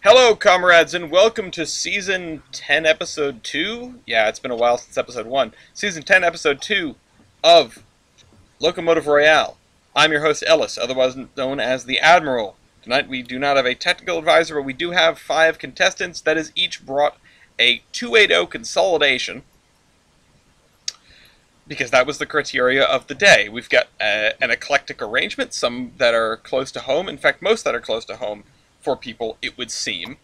Hello, comrades, and welcome to Season 10, Episode 2. Yeah, it's been a while since Episode 1. Season 10, Episode 2 of Loco Royale. I'm your host, Ellis, otherwise known as the Admiral. Tonight we do not have a technical advisor, but we do have 5 contestants that has each brought a 280 consolidation, because that was the criteria of the day. We've got an eclectic arrangement, some that are close to home, in fact, most that are close to home for people, it would seem.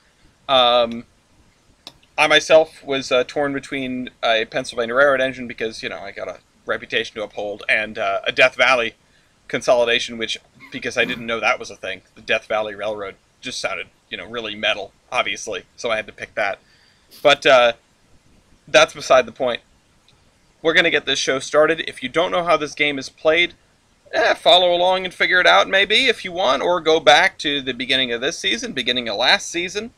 I myself was torn between a Pennsylvania Railroad engine because, I got a reputation to uphold, and a Death Valley consolidation, which, because I didn't know that was a thing, the Death Valley Railroad just sounded, really metal, obviously, so I had to pick that. But that's beside the point. We're going to get this show started. If you don't know how this game is played, follow along and figure it out maybe if you want, or go back to the beginning of this season, beginning of last season.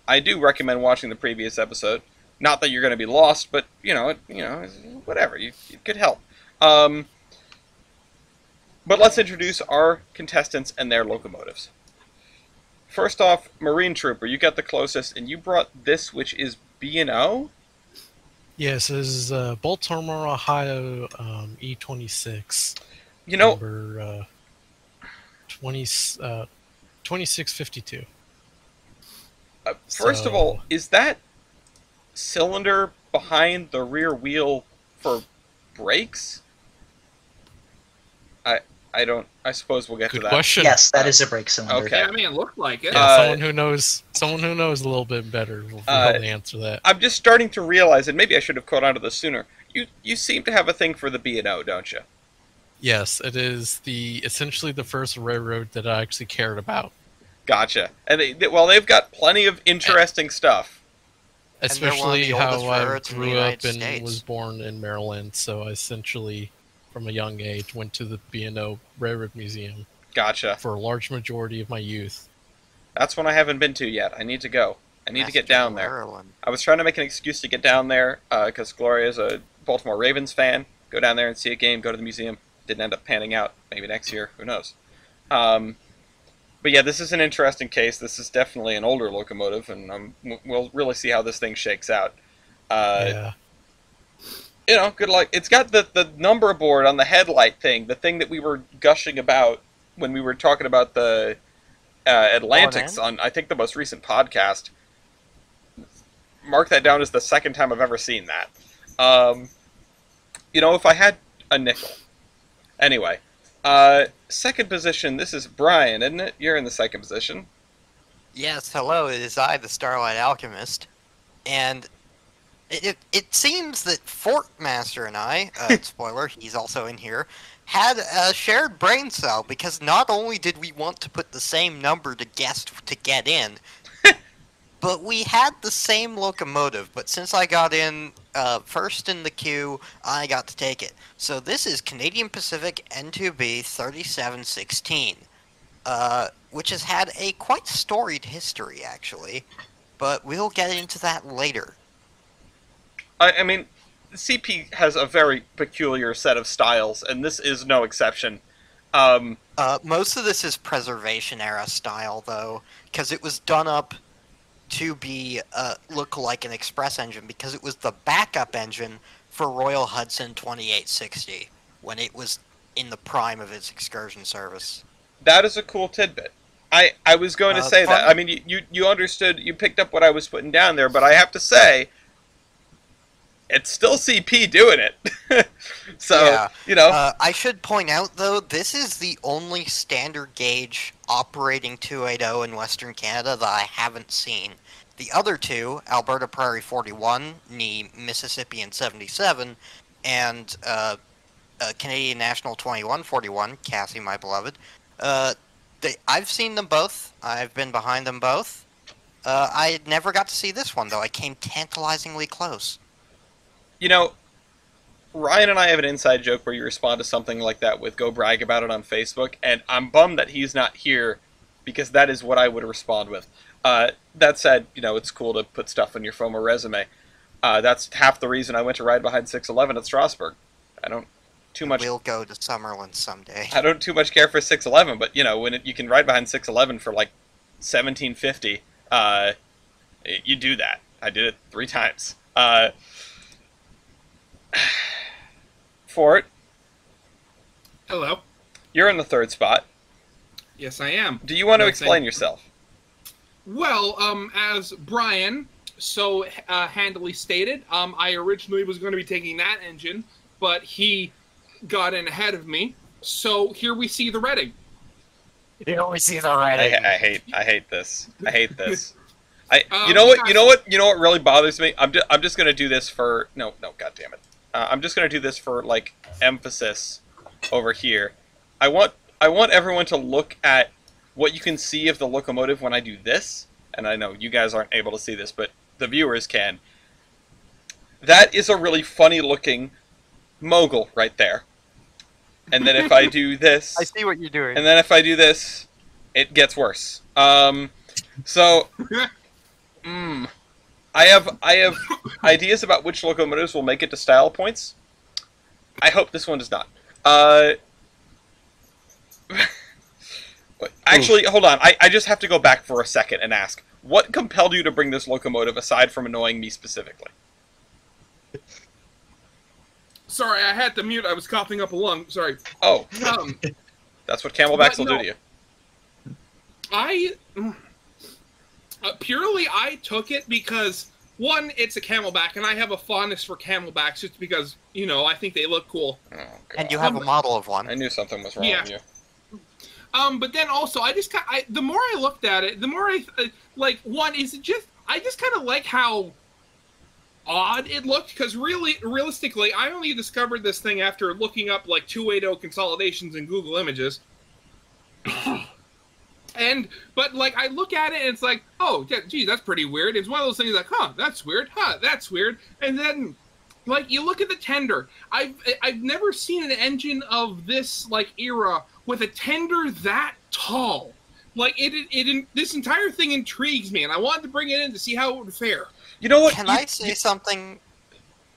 I do recommend watching the previous episode. Not that you're going to be lost, but, whatever. It could help. But let's introduce our contestants and their locomotives. First off, Marine Trooper, you got the closest, and you brought this, which is B&O? Yes, this is Baltimore, Ohio, E26. Number 2652. First of all, is that cylinder behind the rear wheel for brakes? I suppose we'll get Good to that. question. Yes, that is a brake cylinder. Okay. Yeah, I mean, it looked like it. Yeah, someone who knows a little bit better will probably answer that. I'm just starting to realize, and maybe I should have caught on to this sooner. You seem to have a thing for the B&O, don't you? Yes, it is essentially the first railroad that I actually cared about. Gotcha. And they've got plenty of interesting stuff. Especially how I grew up and States. was born in Maryland, so I essentially, from a young age, went to the B&O Railroad Museum. Gotcha. For a large majority of my youth. That's one I haven't been to yet. I need to go. I need to get down there. Maryland. I was trying to make an excuse to get down there because Gloria is a Baltimore Ravens fan. Go down there and see a game, go to the museum. Didn't end up panning out. Maybe next year. Who knows? But yeah, this is an interesting case. This is definitely an older locomotive, and we'll really see how this thing shakes out. Yeah. Good luck. It's got the number board on the headlight thing, the thing that we were gushing about when we were talking about the Atlantics on, I think, the most recent podcast. Mark that down as the second time I've ever seen that. If I had a nickel. Anyway, second position, this is Brian, isn't it? You're in the second position. Yes, hello, it is I, the Starlight Alchemist, and it seems that Forkmaster and I, spoiler, he's also in here, had a shared brain cell, because not only did we want to put the same number to guess to get in, but we had the same locomotive, but since I got in first in the queue, I got to take it. So this is Canadian Pacific N2B 3716, which has had a quite storied history, actually, but we'll get into that later. I mean, CP has a very peculiar set of styles, and this is no exception. Most of this is preservation-era style, though, because it was done up to look like an express engine, because it was the backup engine for Royal Hudson 2860 when it was in the prime of its excursion service. That is a cool tidbit. I was going to say that. I mean, you understood, you picked up what I was putting down there, but I have to say, it's still CP doing it. So, yeah. I should point out, though, this is the only standard gauge operating 280 in Western Canada that I haven't seen. The other two, Alberta Prairie 41, Mississippian 77, and Canadian National 2141, Cassie, my beloved, I've seen them both. I've been behind them both. I never got to see this one, though. I came tantalizingly close. Ryan and I have an inside joke where you respond to something like that with "go brag about it" on Facebook, and I'm bummed that he's not here because that is what I would respond with. That said, it's cool to put stuff on your FOMO resume. That's half the reason I went to ride behind 611 at Strasbourg. I don't too much. We'll go to Summerlin someday. I don't too much care for 611, but when you can ride behind 611 for like $17.50 You do that. I did it 3 times. Fort, Hello. you're in the 3rd spot. Yes, I am. Do you want to Yes, explain yourself? Well, as Brian so handily stated, I originally was going to be taking that engine, but he got in ahead of me. So here we see the Redding. You always see the writing. I hate this. I hate this. You Guys. know what really bothers me? I'm just gonna do this for no, god damn it. I'm just gonna do this for like emphasis over here. I want everyone to look at what you can see of the locomotive when I do this, and I know you guys aren't able to see this, but the viewers can. That is a really funny looking mogul right there. And then if I do this, I see what you're doing. and then if I do this, it gets worse. So I have ideas about which locomotives will make it to style points. I hope this one does not. Actually, hold on. I just have to go back for a second and ask, what compelled you to bring this locomotive aside from annoying me specifically? Sorry, I had to mute. I was coughing up a lung. Sorry. Oh, Um, that's what camelbacks will no. do to you. I purely I took it because one, it's a camelback, and I have a fondness for camelbacks just because I think they look cool. Oh, God. And you have a model of one. I knew something was wrong Yeah. with you. But then also I just the more I looked at it, the more I one is it just I just kind of like how odd it looked because realistically I only discovered this thing after looking up like 280 consolidations in Google Images. But I look at it and it's like, oh, geez, that's pretty weird. It's one of those things like, that's weird. That's weird. And then, you look at the tender. I've never seen an engine of this era with a tender that tall. This entire thing intrigues me, and I wanted to bring it in to see how it would fare. You know what? Can I say something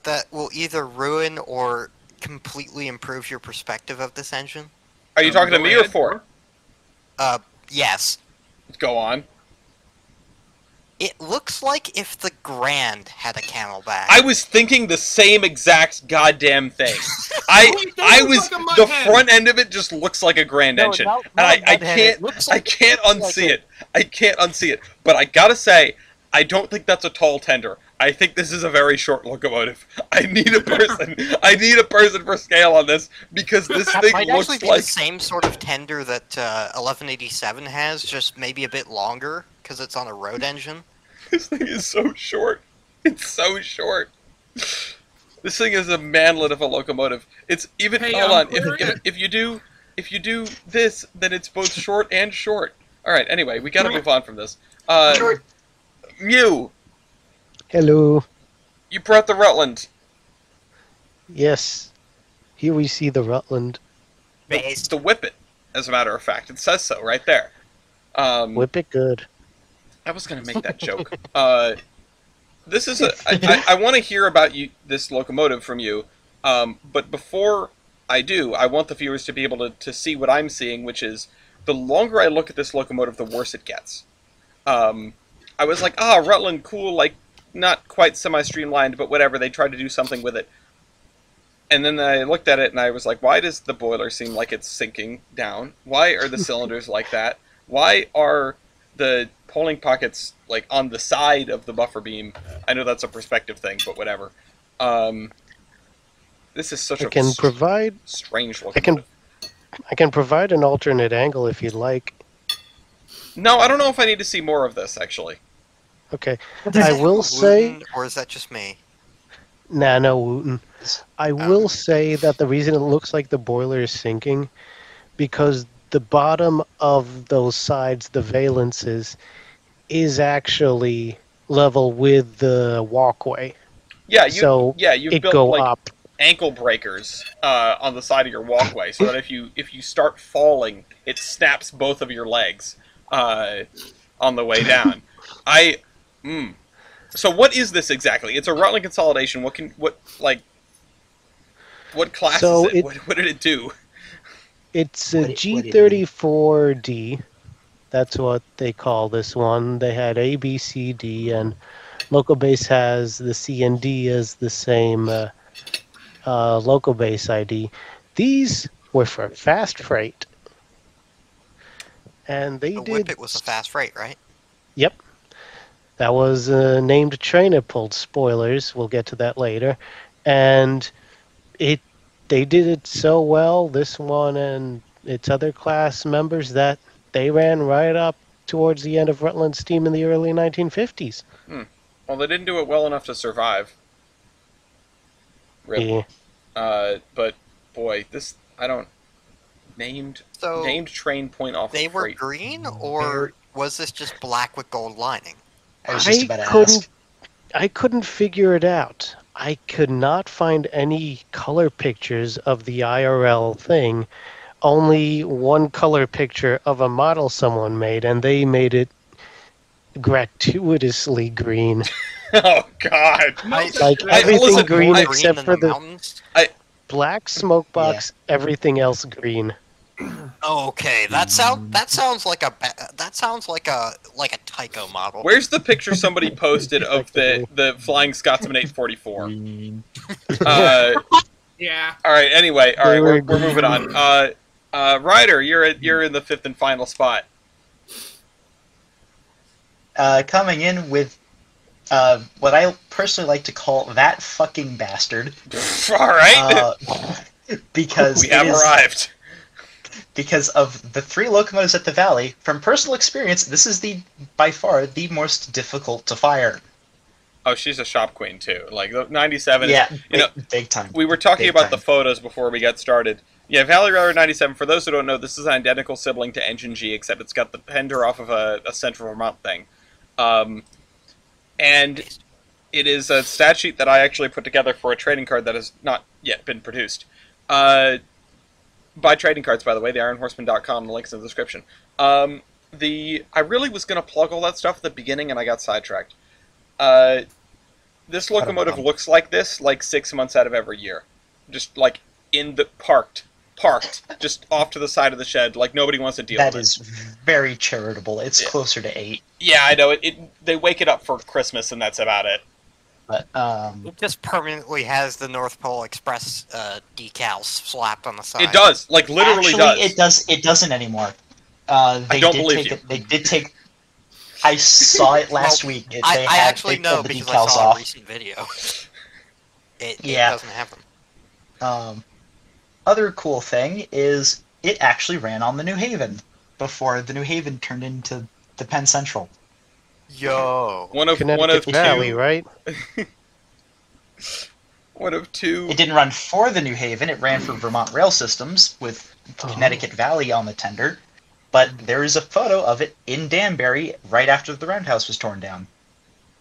that will either ruin or completely improve your perspective of this engine? Are you talking to Go me or ahead. Fort? Yes. Go on. It looks like if the Grand had a camelback. I was thinking the same exact goddamn thing. It does look like a mud the hen. front end of it just looks like a Grand engine, not and I mud hen, can't it looks I like- can't it looks unsee like it. I can't unsee it. But I gotta say, I don't think that's a tall tender. I think this is a very short locomotive. I need a person. I need a person for scale on this because this That thing might looks actually be like the same sort of tender that 1187 has, just maybe a bit longer because it's on a road engine. this thing is so short. It's so short. This thing is a manlet of a locomotive. It's even Hey, hold on. Larry, If you do this, then it's both short and short. All right. Anyway, we got to move on from this. Mew, Hello. you brought the Rutland. Yes. Here we see the Rutland. Based. The Whippet, as a matter of fact, it says so right there. Whip it good. I was gonna make that joke. This is I want to hear about this locomotive from you. But before I do, I want the viewers to be able to see what I'm seeing, which is the longer I look at this locomotive, the worse it gets. I was like, Rutland, cool, not quite semi-streamlined, but whatever, they tried to do something with it. And then I looked at it and I was like, why does the boiler seem like it's sinking down? Why are the cylinders like that? Why are the polling pockets on the side of the buffer beam? I know that's a perspective thing, but whatever. This is such I can provide strange locomotive. I can provide an alternate angle if you'd like. No, I don't know if I need to see more of this, actually. Okay. Does I it have will a say Wooten, or is that just me? Nah, no Wooten. I will say that the reason it looks like the boiler is sinking because the bottom of those sides, the valences, is actually level with the walkway. Yeah, So you've it built go up. ankle breakers on the side of your walkway, so that if you start falling, it snaps both of your legs on the way down. So what is this exactly? It's a Rutland consolidation. What class So is it? What did it do? It's a What do you mean? G34D. That's what they call this one. They had A, B, C, D, and Local Base has the C and D as the same Local Base ID. These were for fast freight. And they The did... Whippet was a fast freight, right? Yep. That was a named train it pulled. Spoilers, we'll get to that later. And they did it so well, this one and its other class members, that they ran right up towards the end of Rutland Steam in the early 1950s. Well, they didn't do it well enough to survive. Rip. Yeah. But boy, this I don't named train point off. They of were freight. green, or was this just black with gold lining? I was just about to ask. I couldn't figure it out. I could not find any color pictures of the IRL thing. Only one color picture of a model someone made, and they made it gratuitously green. Oh God! Like I- everything listen, green I- except for the mountains. black smoke box. Everything else green. Okay, that sounds like a Tycho model. Where's the picture somebody posted of the Flying Scotsman 844? Yeah. All right. Anyway, all right. We're They were moving on. Ryder, you're in the fifth and final spot. Coming in with what I personally like to call that fucking bastard. All right. Because we have arrived. Because of the 3 locomotives at the Valley, from personal experience, this is by far the most difficult to fire. Oh, she's a shop queen too. Like the 97. Yeah, is, big time. We were talking Big about time. the photos before we got started. Yeah, Valley Railroad 97. For those who don't know, this is an identical sibling to Engine G, except it's got the fender off of a Central Vermont thing. And it is a stat sheet that I actually put together for a trading card that has not yet been produced. Buy trading cards, by the way, theironhorseman.com, the link's in the description. I really was going to plug all that stuff at the beginning, and I got sidetracked. This locomotive looks like this, like 6 months out of every year. Just, like, in the... Parked, just off to the side of the shed, like nobody wants to deal with it. That is very charitable. It's closer to 8. Yeah, I know. They wake it up for Christmas, and that's about it. But, It just permanently has the North Pole Express decals slapped on the side. It does. Like, literally does. It doesn't anymore. I don't believe you. They did take... I saw it last week. I actually know the because decals I saw off. a recent video. It doesn't happen. Other cool thing is it actually ran on the New Haven before the New Haven turned into the Penn Central. Yo. One of Connecticut Valley, two. right? One of two. It didn't run for the New Haven. It ran for Vermont Rail Systems with Connecticut Valley on the tender. But there is a photo of it in Danbury right after the roundhouse was torn down,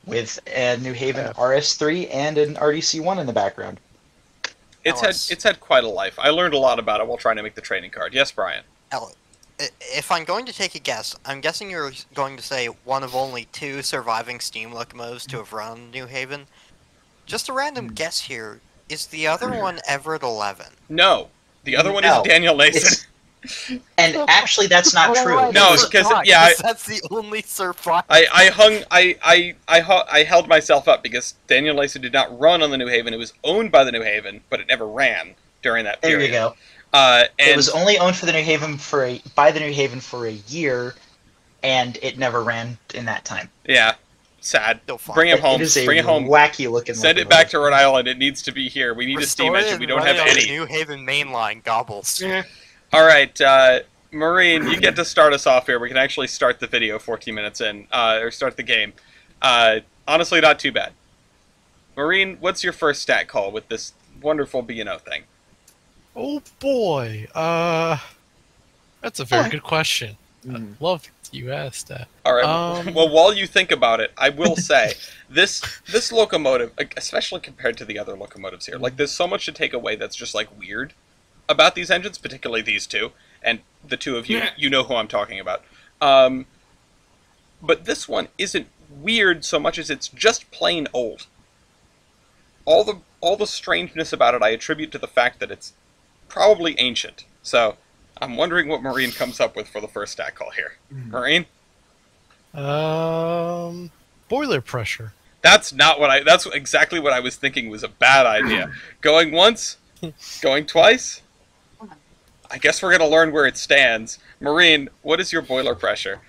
with a New Haven RS3 and an RDC1 in the background. It's had quite a life. I learned a lot about it while trying to make the trading card. Yes, Brian. If I'm going to take a guess, I'm guessing you're going to say one of only 2 surviving steam locomotives to have run New Haven. Just a random guess here. Is the other one Everett 11? No. The other one is No. Daniel Nason. And actually, that's not true. No, because yeah, that's the only survivor. I held myself up because Daniel Lacey did not run on the New Haven. It was owned by the New Haven, but it never ran during that period. There you go. And It was only owned for the New Haven by the New Haven for a year, and it never ran in that time. Yeah, sad. Still fun. Bring him home. It is a Bring it home. wacky looking. Send it back to Rhode Island. It needs to be here. We need a steam engine. We don't have any. New Haven mainline gobbles. All right, Maureen, you get to start us off here. We can actually start the video 14 minutes in, or start the game. Honestly, not too bad. Maureen, what's your first stat call with this wonderful B&O thing? Oh boy, that's a very good question. I love you asked that. All right. Well, while you think about it, I will say this locomotive, especially compared to the other locomotives here, like there's so much to take away that's just like weird about these engines, particularly these two, and the two of you, you know who I'm talking about. But this one isn't weird so much as it's just plain old. All the strangeness about it I attribute to the fact that it's probably ancient. So I'm wondering what Marine comes up with for the first stat call here. Marine? Boiler pressure. That's not what I... That's exactly what I was thinking was a bad idea. Going once? Going twice? I guess we're going to learn where it stands. Marine, what is your boiler pressure?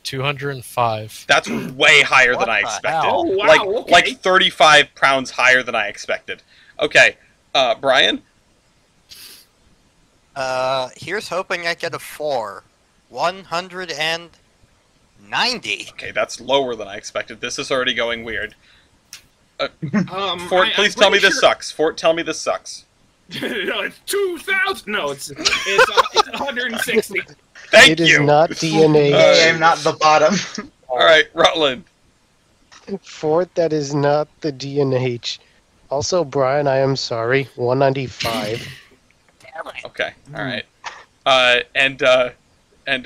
205. That's way higher than I the expected. hell? Oh, wow, okay. Like 35 pounds higher than I expected. Okay, Brian? Here's hoping I get a 4. 190. Okay, that's lower than I expected. This is already going weird. Fort, I'm please tell me pretty this sucks. Fort, tell me this sucks. No, it's 2,000. No, it's 160. Thank It is you. not DNH. I am not the bottom. All right, Rutland. Fort, that is not the DNH. Also, Brian, I am sorry. 195. Okay, all right. And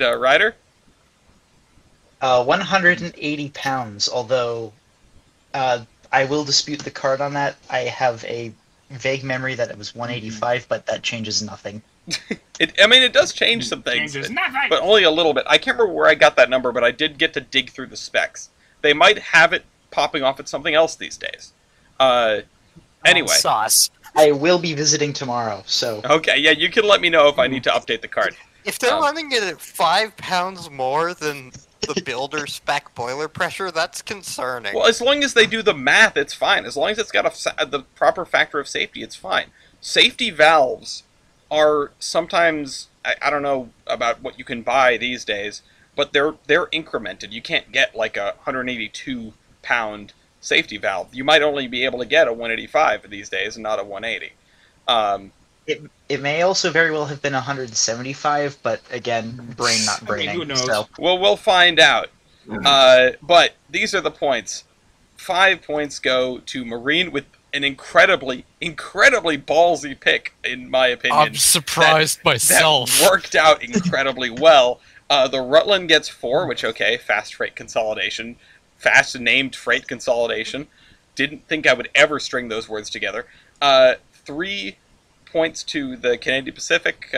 Ryder? 180 pounds, although I will dispute the card on that. I have a vague memory that it was 185, but that changes nothing. It does change some things, Changes nothing. but only a little bit. I can't remember where I got that number, but I did get to dig through the specs. They might have it popping off at something else these days. Anyway. Sauce. I will be visiting tomorrow, so Okay, yeah, you can let me know if I need to update the card. If they're running it at 5 pounds more than the builder spec boiler pressure, that's concerning. Well, as long as they do the math, it's fine. As long as it's got the proper factor of safety, it's fine. Safety valves are sometimes, I don't know about what you can buy these days, but they're incremented. You can't get like a 182-pound safety valve. You might only be able to get a 185 these days and not a 180. it may also very well have been 175, but again, brain not braining. who knows? So Well, we'll find out. But these are the points. 5 points go to Marine with an incredibly ballsy pick, in my opinion. I'm surprised myself. That worked out incredibly well. The Rutland gets 4, which, okay, fast freight consolidation. Fast named freight consolidation. Didn't think I would ever string those words together. 3 points to the Canadian Pacific,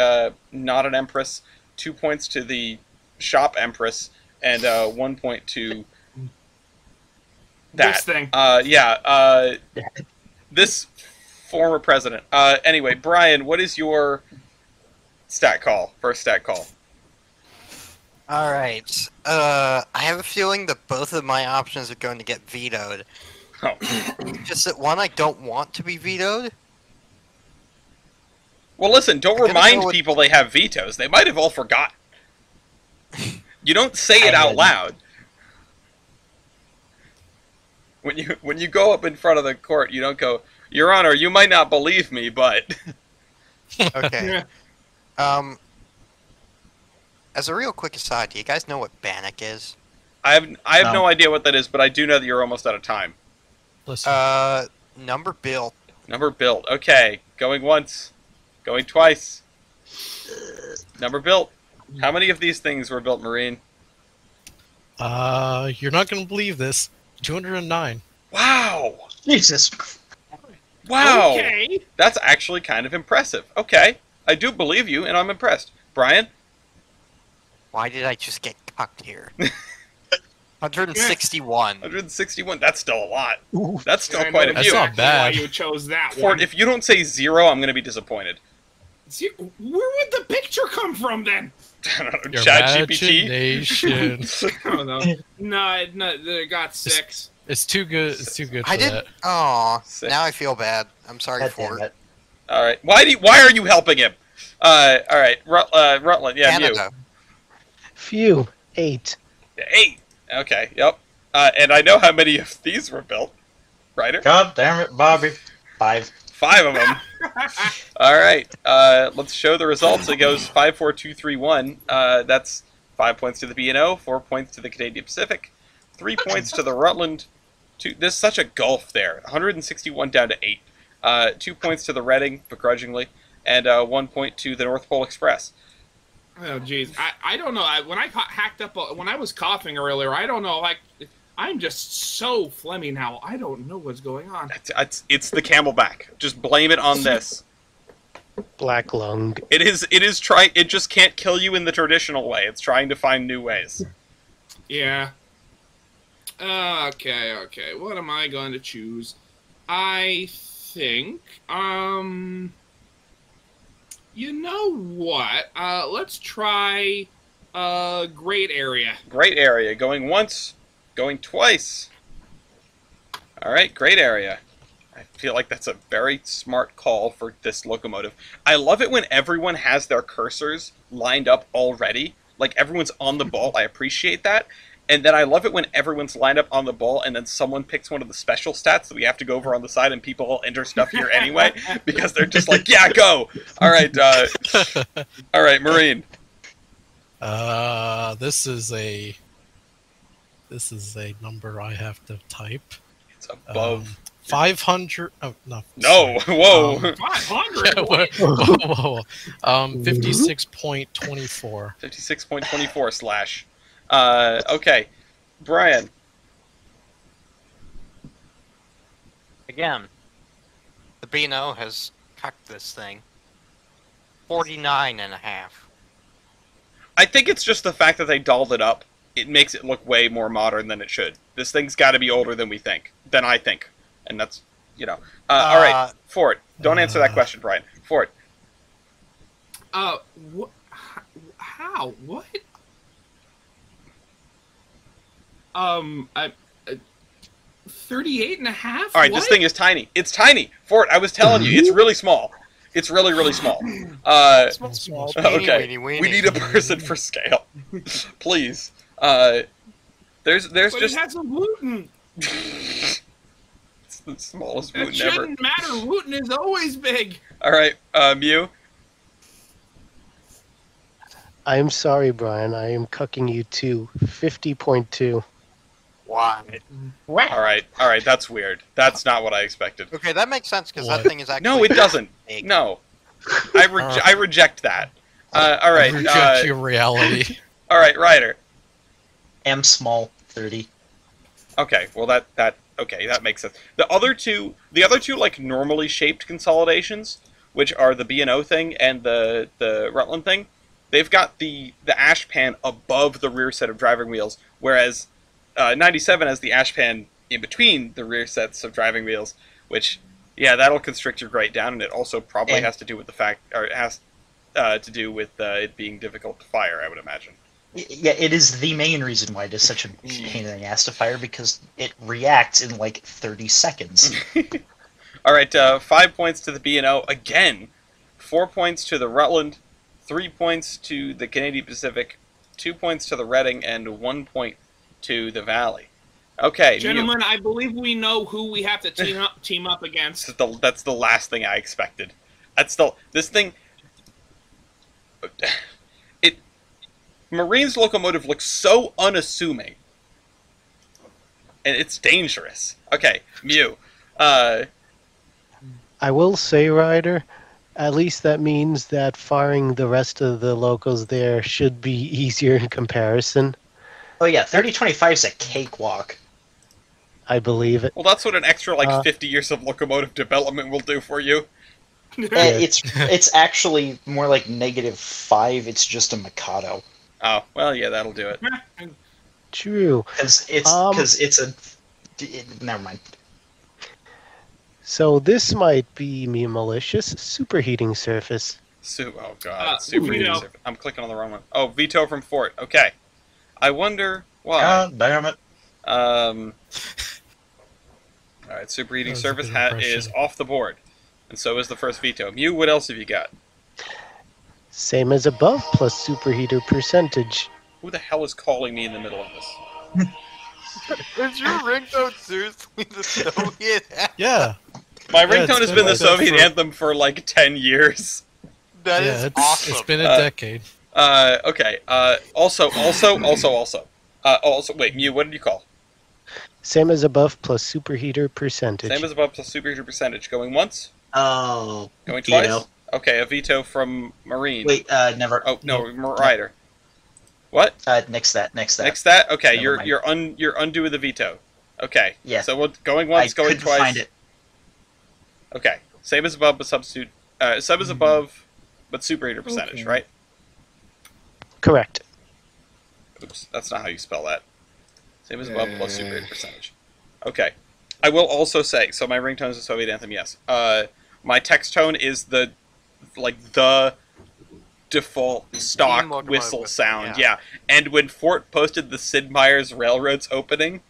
not an Empress. 2 points to the Shop Empress, and 1 point to that. This thing. This former president. Anyway, Brian, what is your stat call? First stat call. Alright. I have a feeling that both of my options are going to get vetoed. Oh. Just that one I don't want to be vetoed. Well, listen, don't I gotta remind go with- people they have vetoes. They might have all forgotten. You don't say it out loud. When you go up in front of the court, you don't go, "Your Honor, you might not believe me, but..." Okay. As a real quick aside, do you guys know what Bannock is? I have No. no idea what that is, but I do know that you're almost out of time. Listen, Number built. Number built. Okay, going once, going twice. Number built. How many of these things were built, Marine? you're not gonna believe this. 209. Wow! Jesus. Wow! Okay. That's actually kind of impressive. Okay, I do believe you, and I'm impressed. Brian? Why did I just get cucked here? 161. 161. That's still a lot. Ooh. That's still I quite know a That's few. not exactly bad. Why you chose that Fort, one? if you don't say 0, I'm going to be disappointed. See, where would the picture come from then? I don't know, Your ChatGPT? imagination. I don't know. No, they got 6. It's too good. It's too good for I did. that. Aw, Six. now I feel bad. I'm sorry God for damn it. it. All right. Why are you helping him? All right. Rutland. Yeah, Canada. Phew. 8. you. 8. Okay. Yep. And I know how many of these were built. Ryder? God damn it, Bobby. 5. 5 of them. All right. Let's show the results. It goes 5, 4, 2, 3, 1. That's 5 points to the B&O, 4 points to the Canadian Pacific, 3 points to the Rutland. There's such a gulf there. 161 down to 8. 2 points to the Reading, begrudgingly, and 1 point to the North Pole Express. Oh, jeez. I don't know. When I hacked up, when I was coughing earlier, I don't know. Like, I'm just so phlegmy now. I don't know what's going on. It's the Camelback. Just blame it on this. Black lung. It is trying. It just can't kill you in the traditional way. It's trying to find new ways. Yeah. Okay. What am I going to choose? I think, you know what? Let's try, Great Area. Great area. Going once, going twice. All right, great area. I feel like that's a very smart call for this locomotive. I love it when everyone has their cursors lined up already. Like, everyone's on the ball. I appreciate that. And then I love it when everyone's lined up on the ball and then someone picks one of the special stats that we have to go over on the side and people will enter stuff here anyway because they're just like, yeah, go! All right, Marine. This is a number I have to type. It's above 500. Oh no. No, sorry. whoa. 500. Whoa. 56.24. 56.24 slash. Okay. Brian. Again, the B&O has cucked this thing. 49 and a half. I think it's just the fact that they dolled it up. It makes it look way more modern than it should. This thing's got to be older than we think. Than I think. And that's, all right. Fort. Don't answer that question, Brian. Fort. How? What? 38 and a half? All right, this thing is tiny. It's tiny. Fort, I was telling you, it's really small. It's really, really small. Small. Okay, Weenie, weenie. we need a person for scale. Please. There's But just... it has a Wooten. It's the smallest It Wooten ever. shouldn't matter. Wooten is always big. All right, Mew. I am sorry, Brian. I am cucking you too. 50.2. Why? All right, that's weird. That's not what I expected. Okay, that makes sense because that What? thing is actually. No, it doesn't. big. No. I reject that. All right. Reject your reality. All right, Ryder. M small 30. Okay, well that makes sense. The other two like normally shaped consolidations, which are the B&O thing and the Rutland thing, they've got the ash pan above the rear set of driving wheels, whereas 97 has the ash pan in between the rear sets of driving wheels, which that'll constrict your grate down, and it also probably has to do with the fact, or it has to do with it being difficult to fire, I would imagine. Yeah, it is the main reason why it is such a pain in the ass to fire, because it reacts in like 30 seconds. All right, 5 points to the B&O again, 4 points to the Rutland, 3 points to the Canadian Pacific, 2 points to the Reading, and 1 point to the Valley. Okay, Gentlemen, I believe we know who we have to team up against. That's the last thing I expected. This thing. Marine's locomotive looks so unassuming, and it's dangerous. Okay, Mew. I will say, Ryder, at least that means that firing the rest of the locals there should be easier in comparison. Oh yeah, 3025 is a cakewalk. I believe it. Well, that's what an extra 50 years of locomotive development will do for you. It's actually more like -5. It's just a Mikado. Oh well, yeah, that'll do it. True. Because it's a. Never mind. So this might be me malicious. Superheating surface. Oh god, super veto. easy. I'm clicking on the wrong one. Oh, veto from Fort. Okay, I wonder why. God damn it. All right, superheating That was a surface good hat impression. is off the board, and so is the first veto. Mew, what else have you got? Same as above, plus superheater percentage. Who the hell is calling me in the middle of this? Is your ringtone seriously the Soviet? Yeah. My Yeah, it's ringtone has been been the like that Soviet for- anthem for like 10 years. That Yeah, is it's awesome. it's been a decade. Okay. Also, wait, Mew, what did you call? Same as above, plus superheater percentage. Same as above plus superheater percentage. Going once? Oh. Going twice? Veto. Okay, a veto from Marine. Wait, never. Oh, no, Ryder. What? Next that. Next that? Okay, Never you're mind. you're undo with the veto. Okay. Yeah. So going once, I going couldn't twice. find it. Okay. Same as above, but substitute Sub is above, but superheater percentage, right? Correct. Oops, that's not how you spell that. Same as above plus superheater percentage. Okay. I will also say, so my ringtone is a Soviet anthem, yes. My text tone is the default stock whistle sound, yeah. And when Fort posted the Sid Meier's Railroads opening,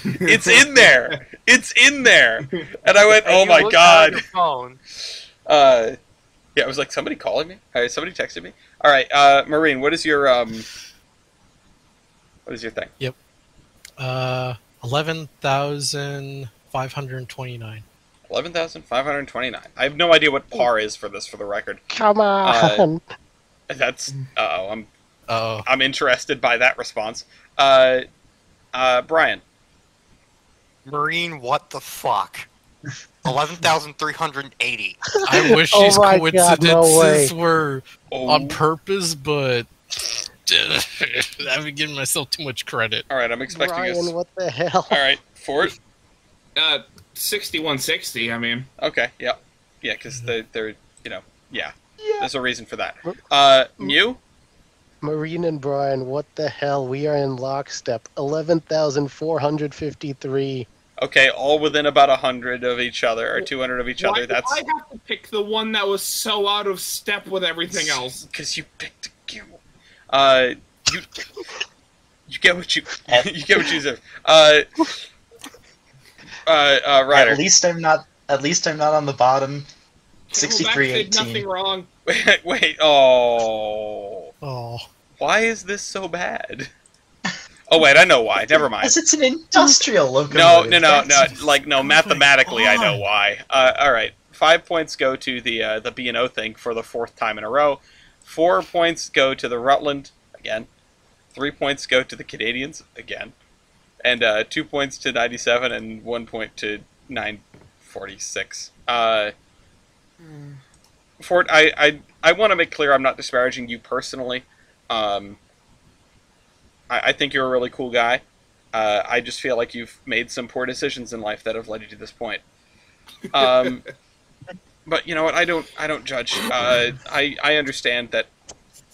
it's in there! It's in there! And I went, oh my god! Yeah, I was like, somebody calling me? Somebody texted me? Alright, Marine, what is your thing? Yep. 11,529. 11,529. I have no idea what par is for this, for the record. Come on. That's I'm Oh, I'm interested by that response. Brian. Marine, what the fuck? 11,380. I wish Oh these my God, coincidences no were Oh. on purpose, but I've been giving myself too much credit. All right, I'm expecting Brian, us. what the hell? All right, Fort. 6160. I mean, Okay, yeah, because they're yeah. There's a reason for that. Mew. Marine and Brian, what the hell? We are in lockstep. 11,453. Okay, all within about 100 of each other, or 200 of each why other. did That's I have to pick the one that was so out of step with everything else? because you picked a Q. You get what you you get what you deserve. Ryder. At least I'm not on the bottom. Camelback did 63-18. nothing wrong. Wait. Oh. Oh, Why is this so bad? Oh wait, I know why. Never mind. Because it's an industrial locomotive. No. That's- Mathematically, I know why. All right. 5 points go to the B&O thing for the fourth time in a row. 4 points go to the Rutland again. 3 points go to the Canadians again, and 2 points to 97 and 1 point to 946. Fort, I want to make clear I'm not disparaging you personally. I think you're a really cool guy. I just feel like you've made some poor decisions in life that have led you to this point. But you know what? I don't judge. I understand that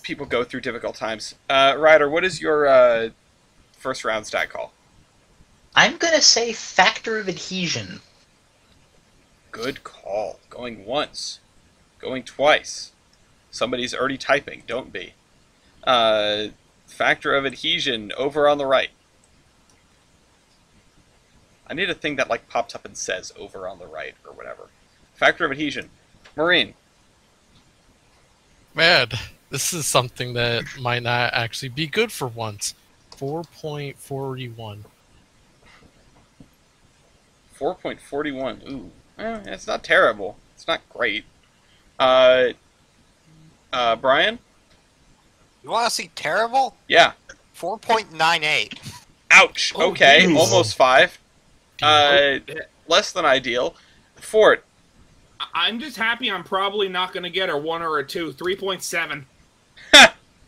people go through difficult times. Ryder, what is your first round stat call? I'm gonna say factor of adhesion. Good call. Going once. Going twice. Somebody's already typing. Don't be. Factor of adhesion over on the right. I need a thing that like pops up and says over on the right or whatever. Factor of adhesion. Marine. man, this is something that might not actually be good for once. 4.41. 4.41. Ooh. It's not terrible. It's not great. Brian? You want to see terrible? Yeah. 4.98. Ouch. Oh, Okay. geez. Almost 5. Less than ideal. Fort. I'm just happy I'm probably not going to get a 1 or a 2. 3.7.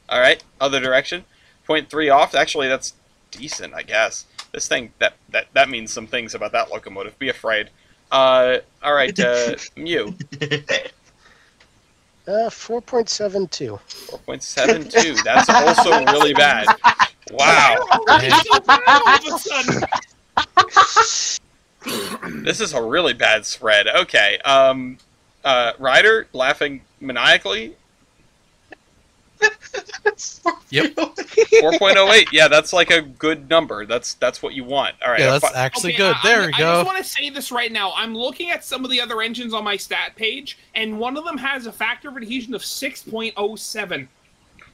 All right. Other direction. 0.3 off. Actually, that's decent, I guess. This thing, that means some things about that locomotive. Be afraid. All right. Mew. 4.72. 4.72. That's also really bad. Wow. This is a really bad spread. Okay. Ryder laughing maniacally. Yep. 4.08. Yeah, that's like a good number. That's what you want. All right. Yeah, that's actually good. There we I go. just want to say this right now. I'm looking at some of the other engines on my stat page, and one of them has a factor of adhesion of 6.07.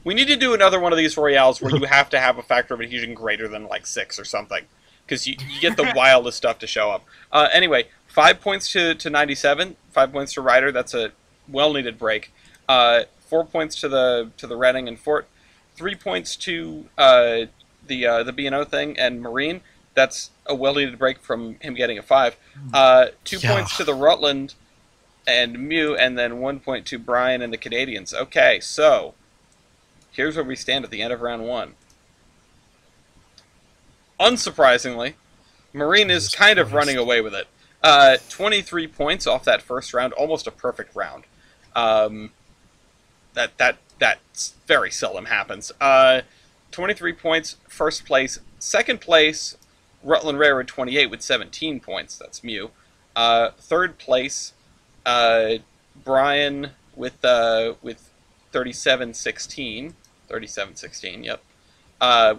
We need to do another one of these Royales where you have to have a factor of adhesion greater than like 6 or something. Because you get the wildest stuff to show up. Anyway, 5 points to 97. 5 points to Ryder. That's a well-needed break. 4 points to the Reading and Fort. 3 points to the B&O thing and Marine. That's a well-needed break from him getting a 5. 2 points to the Rutland and Mew, and then 1 point to Brian and the Canadians. Okay, so here's where we stand at the end of round 1. Unsurprisingly, Marine is kind of running away with it. 23 points off that first round, almost a perfect round. That's very seldom happens. 23 points, first place. Second place, Rutland Railroad 28 with 17 points. That's Mew. Third place, Brian with 37-16. 37-16, yep.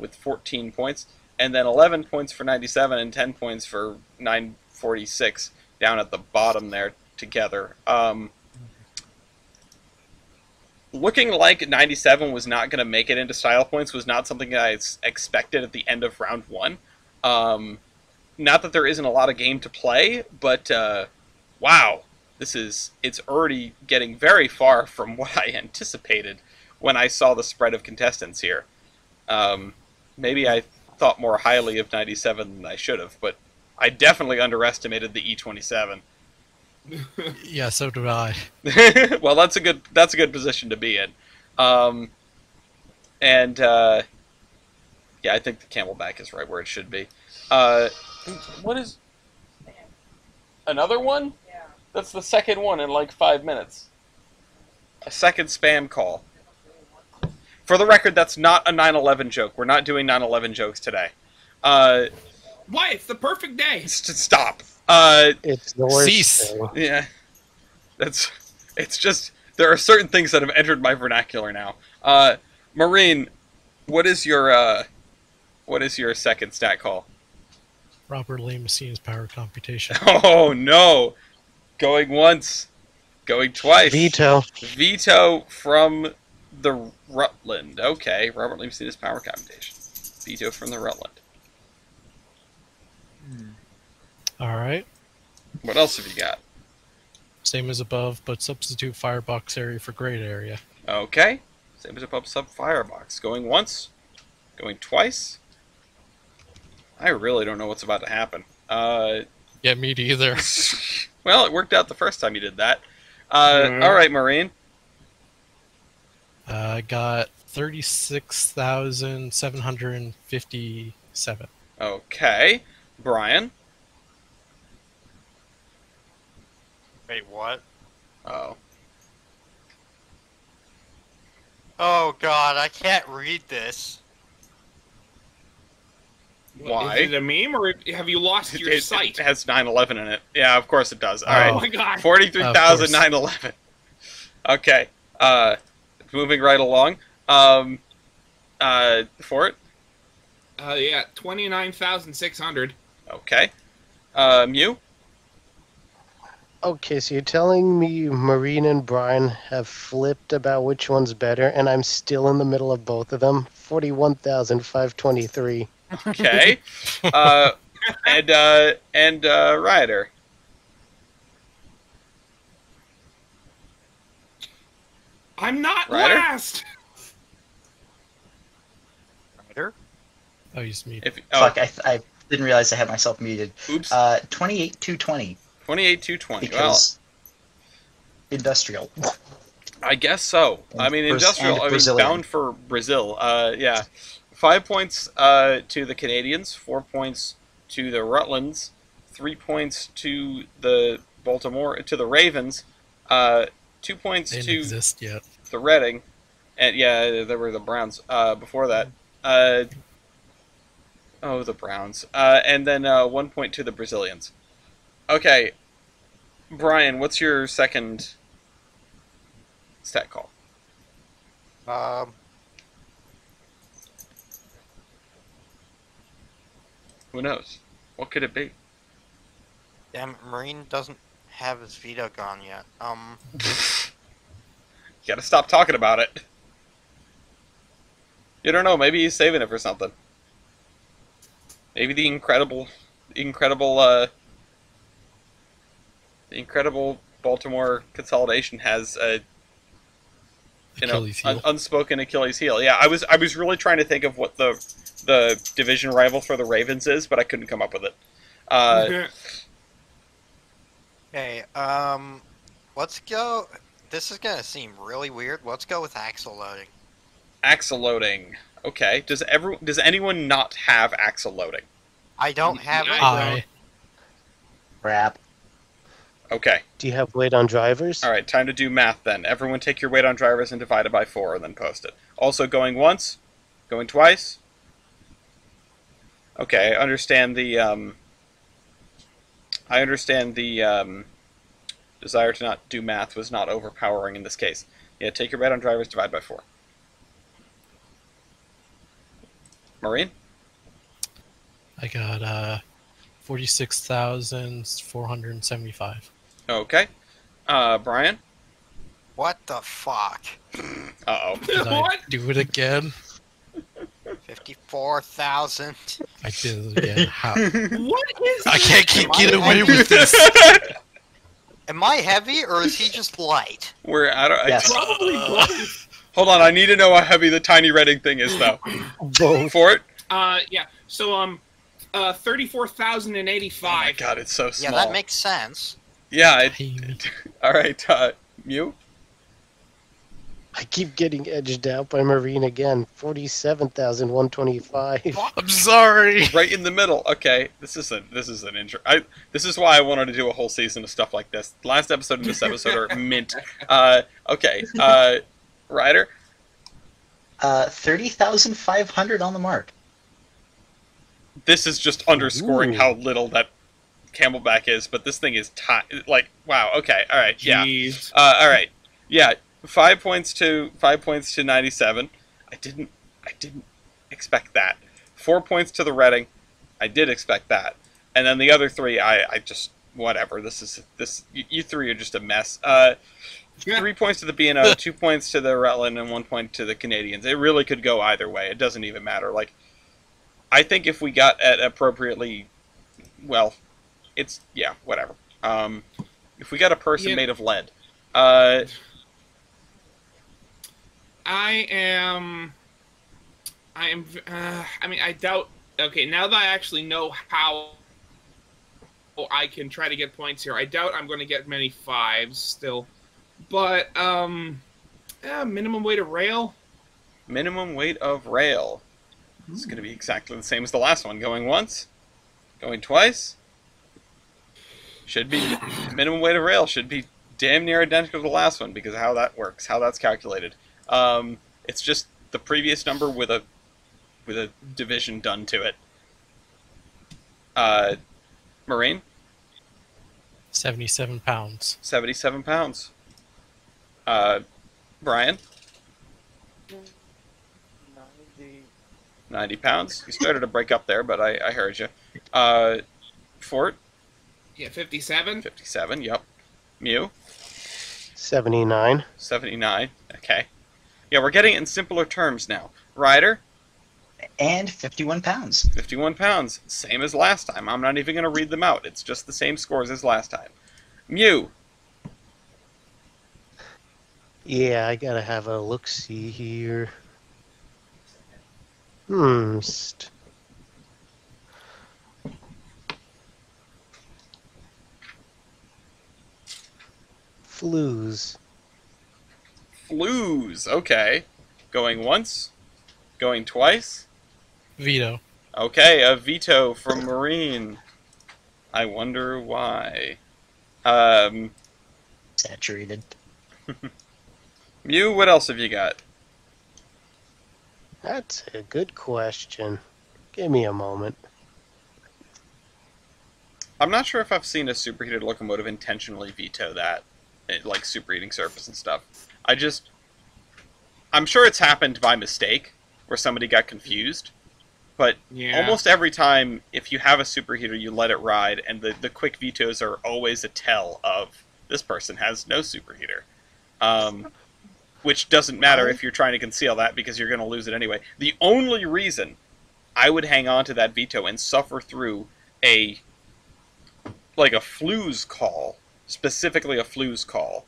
With 14 points. And then 11 points for 97 and 10 points for 946 down at the bottom there together. Looking like 97 was not going to make it into style points was not something I expected at the end of round one. Not that there isn't a lot of game to play, but wow, it's already getting very far from what I anticipated when I saw the spread of contestants here. Maybe I thought more highly of 97 than I should have, but I definitely underestimated the E27. Yeah, so did I. Well, that's a good position to be in. Yeah, I think the Camelback is right where it should be. What is another one? Yeah. That's the second one in like 5 minutes. A second spam call. For the record, that's not a 9/11 joke. We're not doing 9/11 jokes today. Why? It's the perfect day. Stop. It's the worst Cease. thing. Yeah. It's just, there are certain things that have entered my vernacular now. Maureen, what is your second stat call? Robert Lee Messina's power computation. Oh no! Going once, going twice. Veto. Veto from the Rutland. Okay, Robert Lee Messina's power computation. Veto from the Rutland. All right. What else have you got? Same as above, but substitute firebox area for grade area. Okay. Same as above, sub firebox. Going once, going twice. I really don't know what's about to happen. Yeah, me neither. Well, it worked out the first time you did that. All right, Maureen. I got 36,757. Okay. Brian. Wait, what? Oh. Oh god, I can't read this. Why? Is it a meme, or have you lost your It sight? has 9/11 in it. Yeah, of course it does. All Oh right. my god. 43,911. Okay. Moving right along. Fort. Yeah, 29,600. Okay. Mew. Okay, so you're telling me Marine and Brian have flipped about which one's better, and I'm still in the middle of both of them? 41,523. Okay. And Ryder. I'm not Ryder? last. Ryder? Oh, you just muted. If Fuck, I didn't realize I had myself muted. Oops. 28,220. 28,220. Well, Because industrial. I guess so. I mean, industrial. I mean, Brazilian. bound for Brazil. Yeah. 5 points to the Canadians. 4 points to the Rutlands. 3 points to the Ravens. 2 points They didn't to exist yet. the Reading, and yeah, there were the Browns before that. The Browns, and then 1 point to the Brazilians. Okay, Brian, what's your second stat call? Who knows? What could it be? Damn it, Marine doesn't have his veto gone yet. You gotta stop talking about it. You don't know. Maybe he's saving it for something. Maybe the incredible Baltimore consolidation has a Achilles heel. unspoken Achilles heel. Yeah, I was really trying to think of what the division rival for the Ravens is, but I couldn't come up with it. Okay, let's go. This is gonna seem really weird. Let's go with axle loading. Axle loading. Okay. Does anyone not have axle loading? I don't have it. I Crap. Okay. Do you have weight on drivers? All right, time to do math then. Everyone take your weight on drivers and divide it by 4 and then post it. Also going once, going twice. Okay, I understand the desire to not do math was not overpowering in this case. Yeah, take your weight on drivers, divide by 4. Maureen? I got 46,475. Okay. Brian? What the fuck? Uh-oh. Did I What? do it again? 54,000. I did it again. How? What is? I can't keep Am I getting away heavy? with this. Am I heavy or is he just light? We're out of... Yes. Probably both. Hold on, I need to know how heavy the tiny redding thing is, though. Both. Fort? Yeah. So 34,085. Oh my god, it's so Yeah, small. that makes sense. Yeah, Hey, alright, Mew? I keep getting edged out by Marine again. 47,125. I'm sorry. Right in the middle. Okay, this is an intro. This is why I wanted to do a whole season of stuff like this. Last episode and this episode are mint. Okay, Ryder? 30,500 on the mark. This is just underscoring Ooh. how little that Camelback is, but this thing is like, wow, okay, alright, yeah. Jeez. Alright. Yeah, 5 points to 97. I didn't expect that. 4 points to the Reading. I did expect that. And then the other 3, I just whatever. You 3 are just a mess. 3 points to the B&O, 2 points to the Rutland, and 1 point to the Canadians. It really could go either way. It doesn't even matter. Like, I think if we got at appropriately, well, it's yeah, whatever. If we got a person made of lead, I mean, I doubt. Okay, now that I actually know how I can try to get points here, I doubt I'm going to get many 5s still. But minimum weight of rail. minimum weight of rail. It's going to be exactly the same as the last one. Going once, going twice. Should be minimum weight of rail should be damn near identical to the last one because of how that works, how that's calculated. It's just the previous number with a division done to it. Marine? 77 pounds. 77 pounds. Brian? 90 pounds. You started to break up there, but I heard you. Fort? Yeah, 57. 57, yep. Mew? 79. 79, okay. Yeah, we're getting it in simpler terms now. Ryder? And 51 pounds. 51 pounds. Same as last time. I'm not even going to read them out. It's just the same scores as last time. Mew? Yeah, I gotta have a look-see here. Flues. Flues, okay. Going once? Going twice? Veto. Okay, a veto from Marine. I wonder why. Saturated. Mew, what else have you got? That's a good question. Give me a moment. I'm not sure if I've seen a superheated locomotive intentionally veto that, like superheating surface and stuff. I'm sure it's happened by mistake, where somebody got confused, but Yeah. almost every time, if you have a superheater, you let it ride, and the quick vetoes are always a tell of, this person has no superheater. Which doesn't matter if you're trying to conceal that, because you're going to lose it anyway. The only reason I would hang on to that veto and suffer through a flues call, specifically a flues call,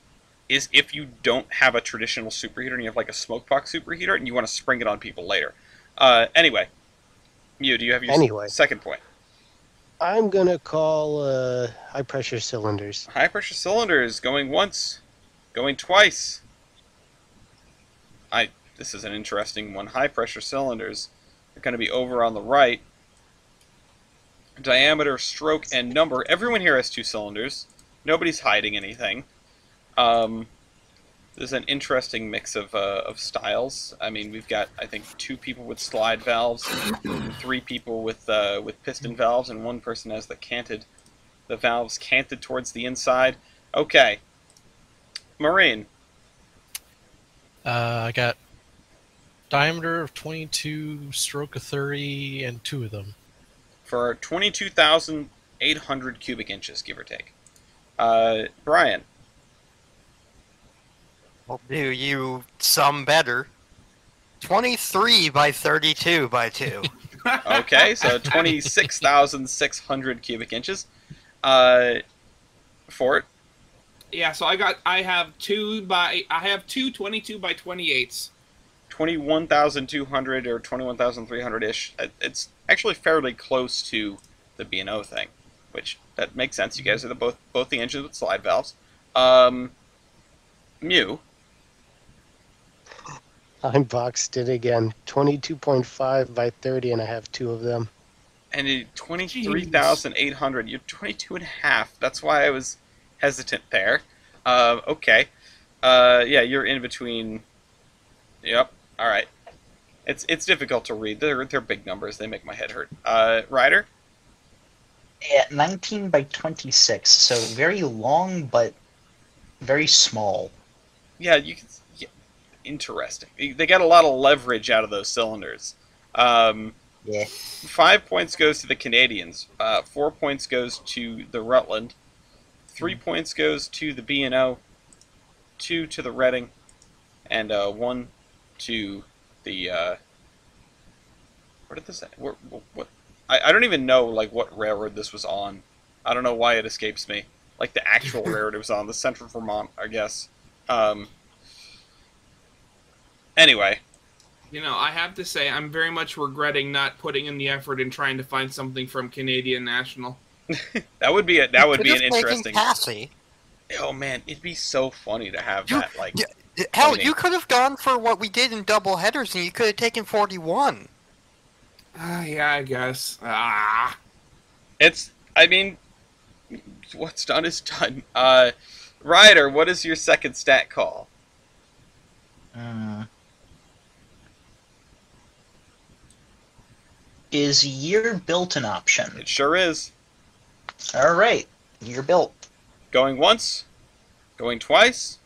is if you don't have a traditional superheater and you have like a smokepox superheater and you want to spring it on people later. Anyway, Mew, do you have your second point? I'm gonna call high-pressure cylinders. High pressure cylinders, going once, going twice. This is an interesting one. High pressure cylinders are going to be over on the right. Diameter, stroke, and number. Everyone here has 2 cylinders. Nobody's hiding anything. There's an interesting mix of styles. I mean, we've got, I think, 2 people with slide valves, 3 people with piston valves, and 1 person has the valves canted towards the inside. Okay, Marine. I got diameter of 22, stroke of 30, and 2 of them. For 22,800 cubic inches, give or take. Brian. I'll do you some better. 23 by 32 by 2. Okay, so 26,600 cubic inches. Fort. Yeah, so I have two 22 by 28s. 21,200 or 21,300-ish. It's actually fairly close to the B&O thing, which that makes sense. You guys are both the engines with slide valves. Mew. I'm boxed in again. 22.5 by 30, and I have 2 of them. And 23,800. You're 22 and a half. That's why I was hesitant there. Okay. Yeah, you're in between. Yep. All right. It's difficult to read. They're big numbers. They make my head hurt. Ryder. Yeah, 19 by 26. So very long, but very small. Yeah, you can. Yeah, interesting. They got a lot of leverage out of those cylinders. Yeah. 5 points goes to the Canadians. 4 points goes to the Rutland. 3 points goes to the B&O. 2 to the Reading, and 1 to the. What did this say? What? I don't even know like what railroad this was on. I don't know why it escapes me. Like the actual railroad it was on, the Central Vermont, I guess. Anyway. You know, I have to say, I'm very much regretting not putting in the effort in trying to find something from Canadian National. That would be an interesting. Passy. Oh man, it'd be so funny to have that. Like, hell, funny. you could have gone for what we did in double headers, and you could have taken 41. Yeah, I guess. It's. I mean, what's done is done. Ryder, what is your second stat call? Is year built an option? It sure is. All right, year built. Going once, going twice.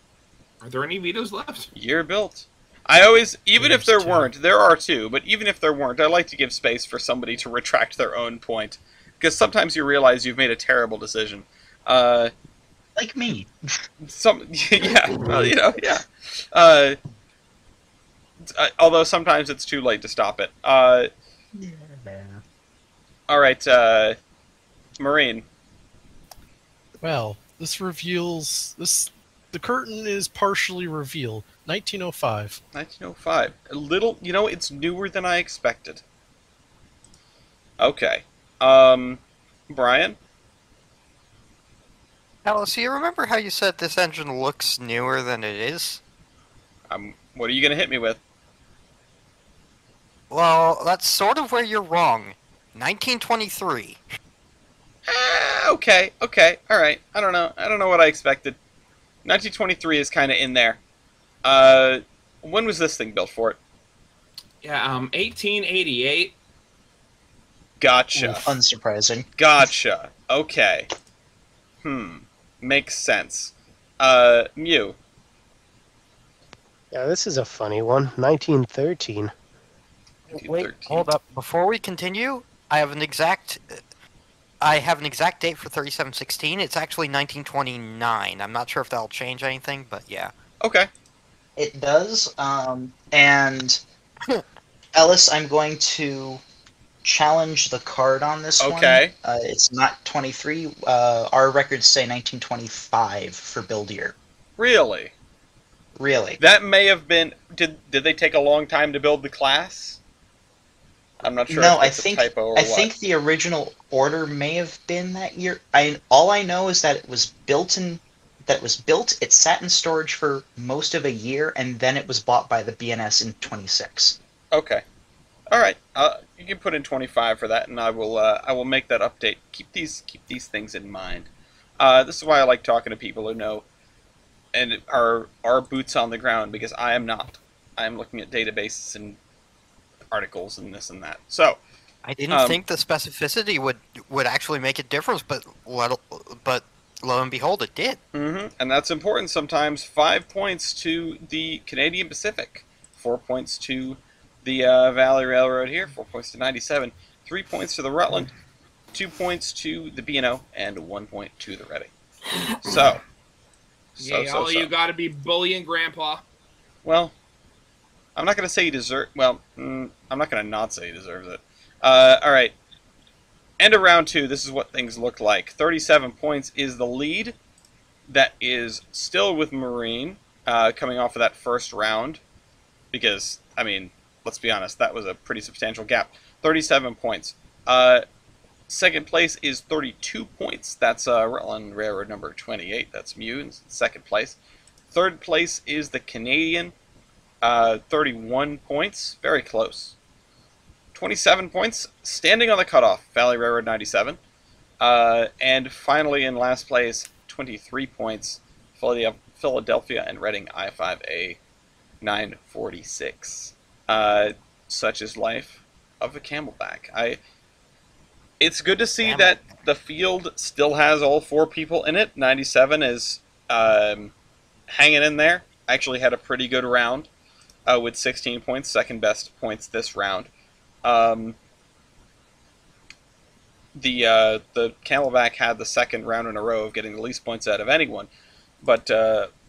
Are there any vetoes left? Year built. I always, even if there There's 2. weren't, there are 2, but even if there weren't, I like to give space for somebody to retract their own point. Because sometimes you realize you've made a terrible decision. Like me. Yeah, well, you know, yeah. Although sometimes it's too late to stop it. All right, Marine. Well, this reveals this. The curtain is partially revealed. 1905. 1905. A little, you know, it's newer than I expected. Okay. Brian? Alice, you remember how you said this engine looks newer than it is? What are you going to hit me with? Well, that's sort of where you're wrong. 1923. Okay, all right. I don't know what I expected. 1923 is kind of in there. When was this thing built for it? Yeah, 1888. Gotcha. Unsurprising. Gotcha. Okay. Makes sense. Mew. Yeah, this is a funny one. 1913. Wait, hold up. Before we continue, I have an exact date for 3716. It's actually 1929. I'm not sure if that'll change anything, but yeah. Okay. It does. And Ellis, I'm going to challenge the card on this one. Okay. It's not 23. Our records say 1925 for build year. Really? Really? That may have been. Did they take a long time to build the class? I'm not sure. No, if I it's a think typo or I what. think the original order may have been that year. All I know is that it was built. It sat in storage for most of a year, and then it was bought by the BNS in 26. Okay. All right. You can put in 25 for that, and I will make that update. Keep these things in mind. This is why I like talking to people who know and are boots on the ground, because I am not. I am looking at databases and articles and this and that. So I didn't think the specificity would actually make a difference, but lo and behold, it did. And that's important sometimes. 5 points to the Canadian Pacific, 4 points to the Valley Railroad here, 4 points to 97, 3 points to the Rutland, 2 points to the B&O, and 1 point to the Reading. So you got to be bullying Grandpa. Well, I'm not going to say he deserves. Well, I'm not going to not say he deserves it. All right. End of round 2. This is what things look like. 37 points is the lead. That is still with Marine, coming off of that first round. Because, I mean, let's be honest, that was a pretty substantial gap. 37 points. Second place is 32 points. That's Rutland Railroad number 28. That's Mew in second place. Third place is the Canadian, 31 points. Very close. 27 points, standing on the cutoff, Valley Railroad 97. And finally in last place, 23 points, Philadelphia and Reading I-5A 946. Such is life of a Camelback. It's good to see that the field still has all 4 people in it. 97 is hanging in there. Actually had a pretty good round with 16 points, second best points this round. The Camelback had the second round in a row of getting the least points out of anyone, but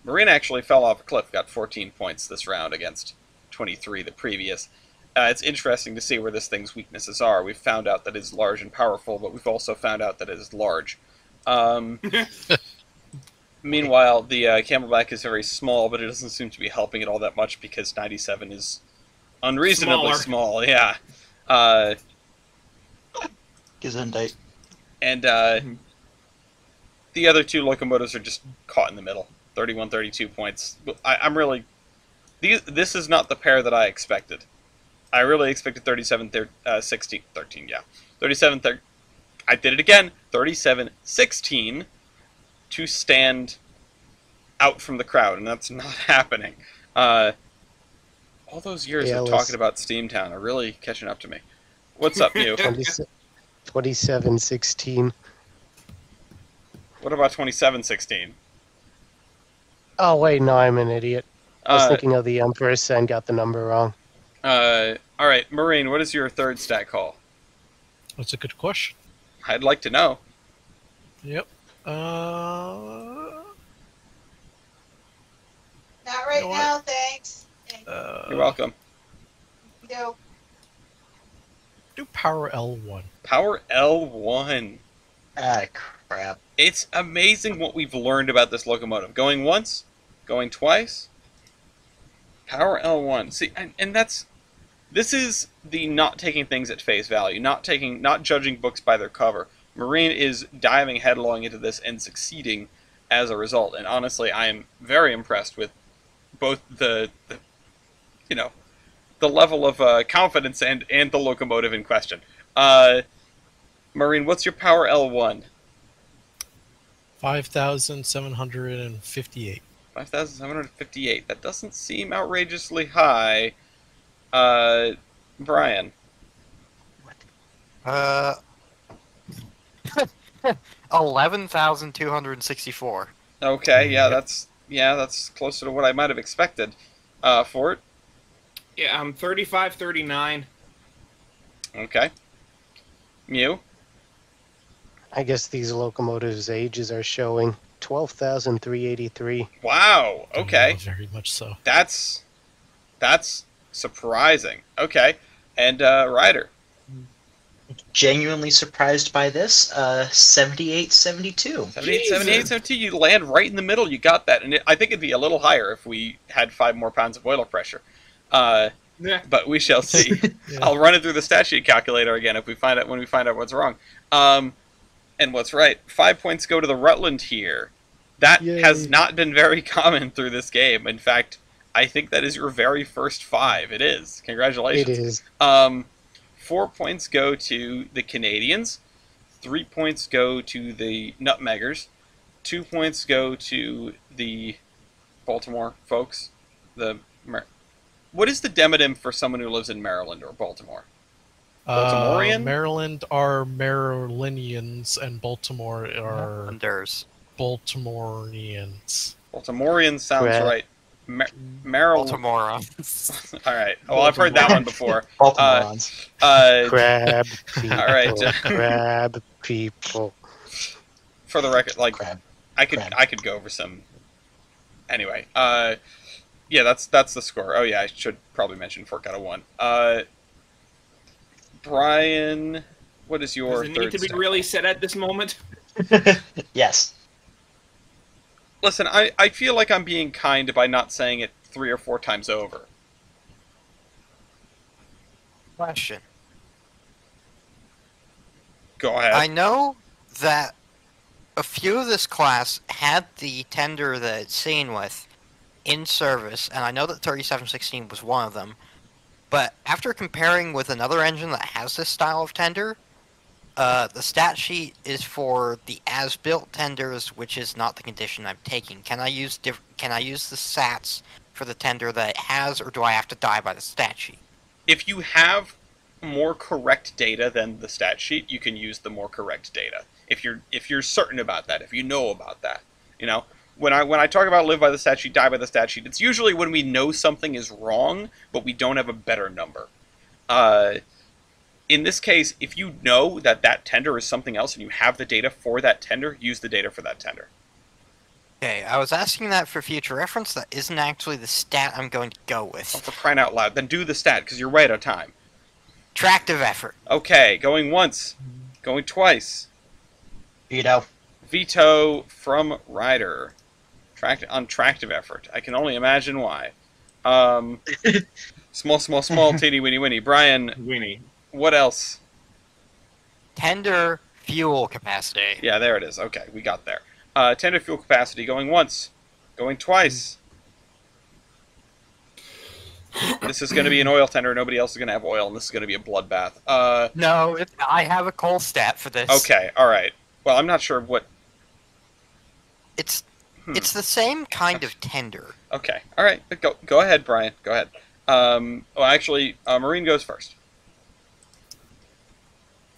Marine actually fell off a cliff, got 14 points this round against 23 the previous. It's interesting to see where this thing's weaknesses are. We've found out that it's large and powerful, but we've also found out that it is large. Meanwhile, the Camelback is very small, but it doesn't seem to be helping it all that much because 97 is unreasonably small. Yeah. Gesundheit. And the other 2 locomotives are just caught in the middle. 31, 32 points. I'm really... This is not the pair that I expected. I really expected 37, 16, 13, yeah. 37, I did it again. 37, 16 to stand out from the crowd, and that's not happening. All those years of talking about Steamtown are really catching up to me. What's up, Mew? 27, 16. What about 27, 16? Oh, wait, no, I'm an idiot. I was thinking of the Empress and got the number wrong. All right, Marine, what is your third stat call? That's a good question. I'd like to know. Yep. Not right now, thanks. You're welcome. No. Do Power L1. Power L1. Ah, crap. It's amazing what we've learned about this locomotive. Going once, going twice. Power L1. See, and this is the not taking things at face value, not judging books by their cover. Marine is diving headlong into this and succeeding as a result. And honestly, I am very impressed with both the level of confidence and the locomotive in question. Marine, what's your Power L1? 5,758. 5,758. That doesn't seem outrageously high. Brian. 11,264. Okay, yeah, that's closer to what I might have expected. Fort. Yeah, I'm 35, 39. Okay. Mew. I guess these locomotives' ages are showing 12,383. Wow. Okay. Yeah, very much so. That's surprising. Okay. And Ryder. Genuinely surprised by this. 78, 72. 78, 78, 72. You land right in the middle. You got that. And I think it'd be a little higher if we had 5 more pounds of boiler pressure. But we shall see. Yeah. I'll run it through the stat sheet calculator again when we find out what's wrong. And what's right. 5 points go to the Rutland here. That has not been very common through this game. In fact, I think that is your very first 5. It is. Congratulations. It is. 4 points go to the Canadians. 3 points go to the Nutmeggers. 2 points go to the Baltimore folks. What is the demonym for someone who lives in Maryland or Baltimore? Baltimorean? Maryland are Marylandians, and Baltimore are Wonders. Baltimoreans. Baltimorean sounds Crap. right. Maryland. Baltimore. All right. Well, I've heard that one before. Baltimoreans. Crab people. All right. Crab people. For the record, like Crab. I could go over some. Anyway, yeah, that's the score. Oh yeah, I should probably mention Fork out of 1. Brian, what is your Does it third need to be stat? really said at this moment? Yes. Listen, I feel like I'm being kind by not saying it 3 or 4 times over. Question. Go ahead. I know that a few of this class had the tender that it's seen with in service, and I know that 3716 was one of them. But after comparing with another engine that has this style of tender, the stat sheet is for the as-built tenders, which is not the condition I'm taking. Can I use the stats for the tender that it has, or do I have to die by the stat sheet? If you have more correct data than the stat sheet, you can use the more correct data. If you're certain about that, if you know about that, you know. When I talk about live by the stat sheet, die by the stat sheet, it's usually when we know something is wrong, but we don't have a better number. In this case, if you know that that tender is something else and you have the data for that tender, use the data for that tender. Okay, I was asking that for future reference. That isn't actually the stat I'm going to go Oh, with. for crying out loud, then do the stat, because you're right on time. Tractive effort. Okay, going once, going twice. Veto. Veto from Ryder. Untractive effort. I can only imagine why. Small, teeny, weeny, winny. Brian, Winnie. what else? Tender fuel capacity. Yeah, there it is. Okay, we got there. Tender fuel capacity going once, going twice. This is going to be an oil tender. Nobody else is going to have oil, and this is going to be a bloodbath. No, I have a coal stat for this. Okay, all right. Well, I'm not sure what. It's the same kind of tender. Okay, all right. Go ahead, Brian. Go ahead. Well, actually, Marine goes first.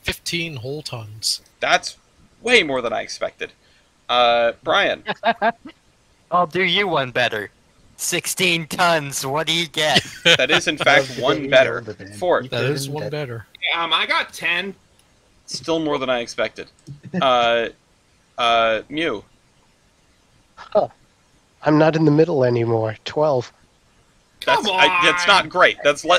15 whole tons. That's way more than I expected. Brian. I'll do you one better. 16 tons. What do you get? That is, in fact, one better. Fort. That is one better. I got 10. Still more than I expected. Mew. I'm not in the middle anymore. 12. Come on! That's not great. That's you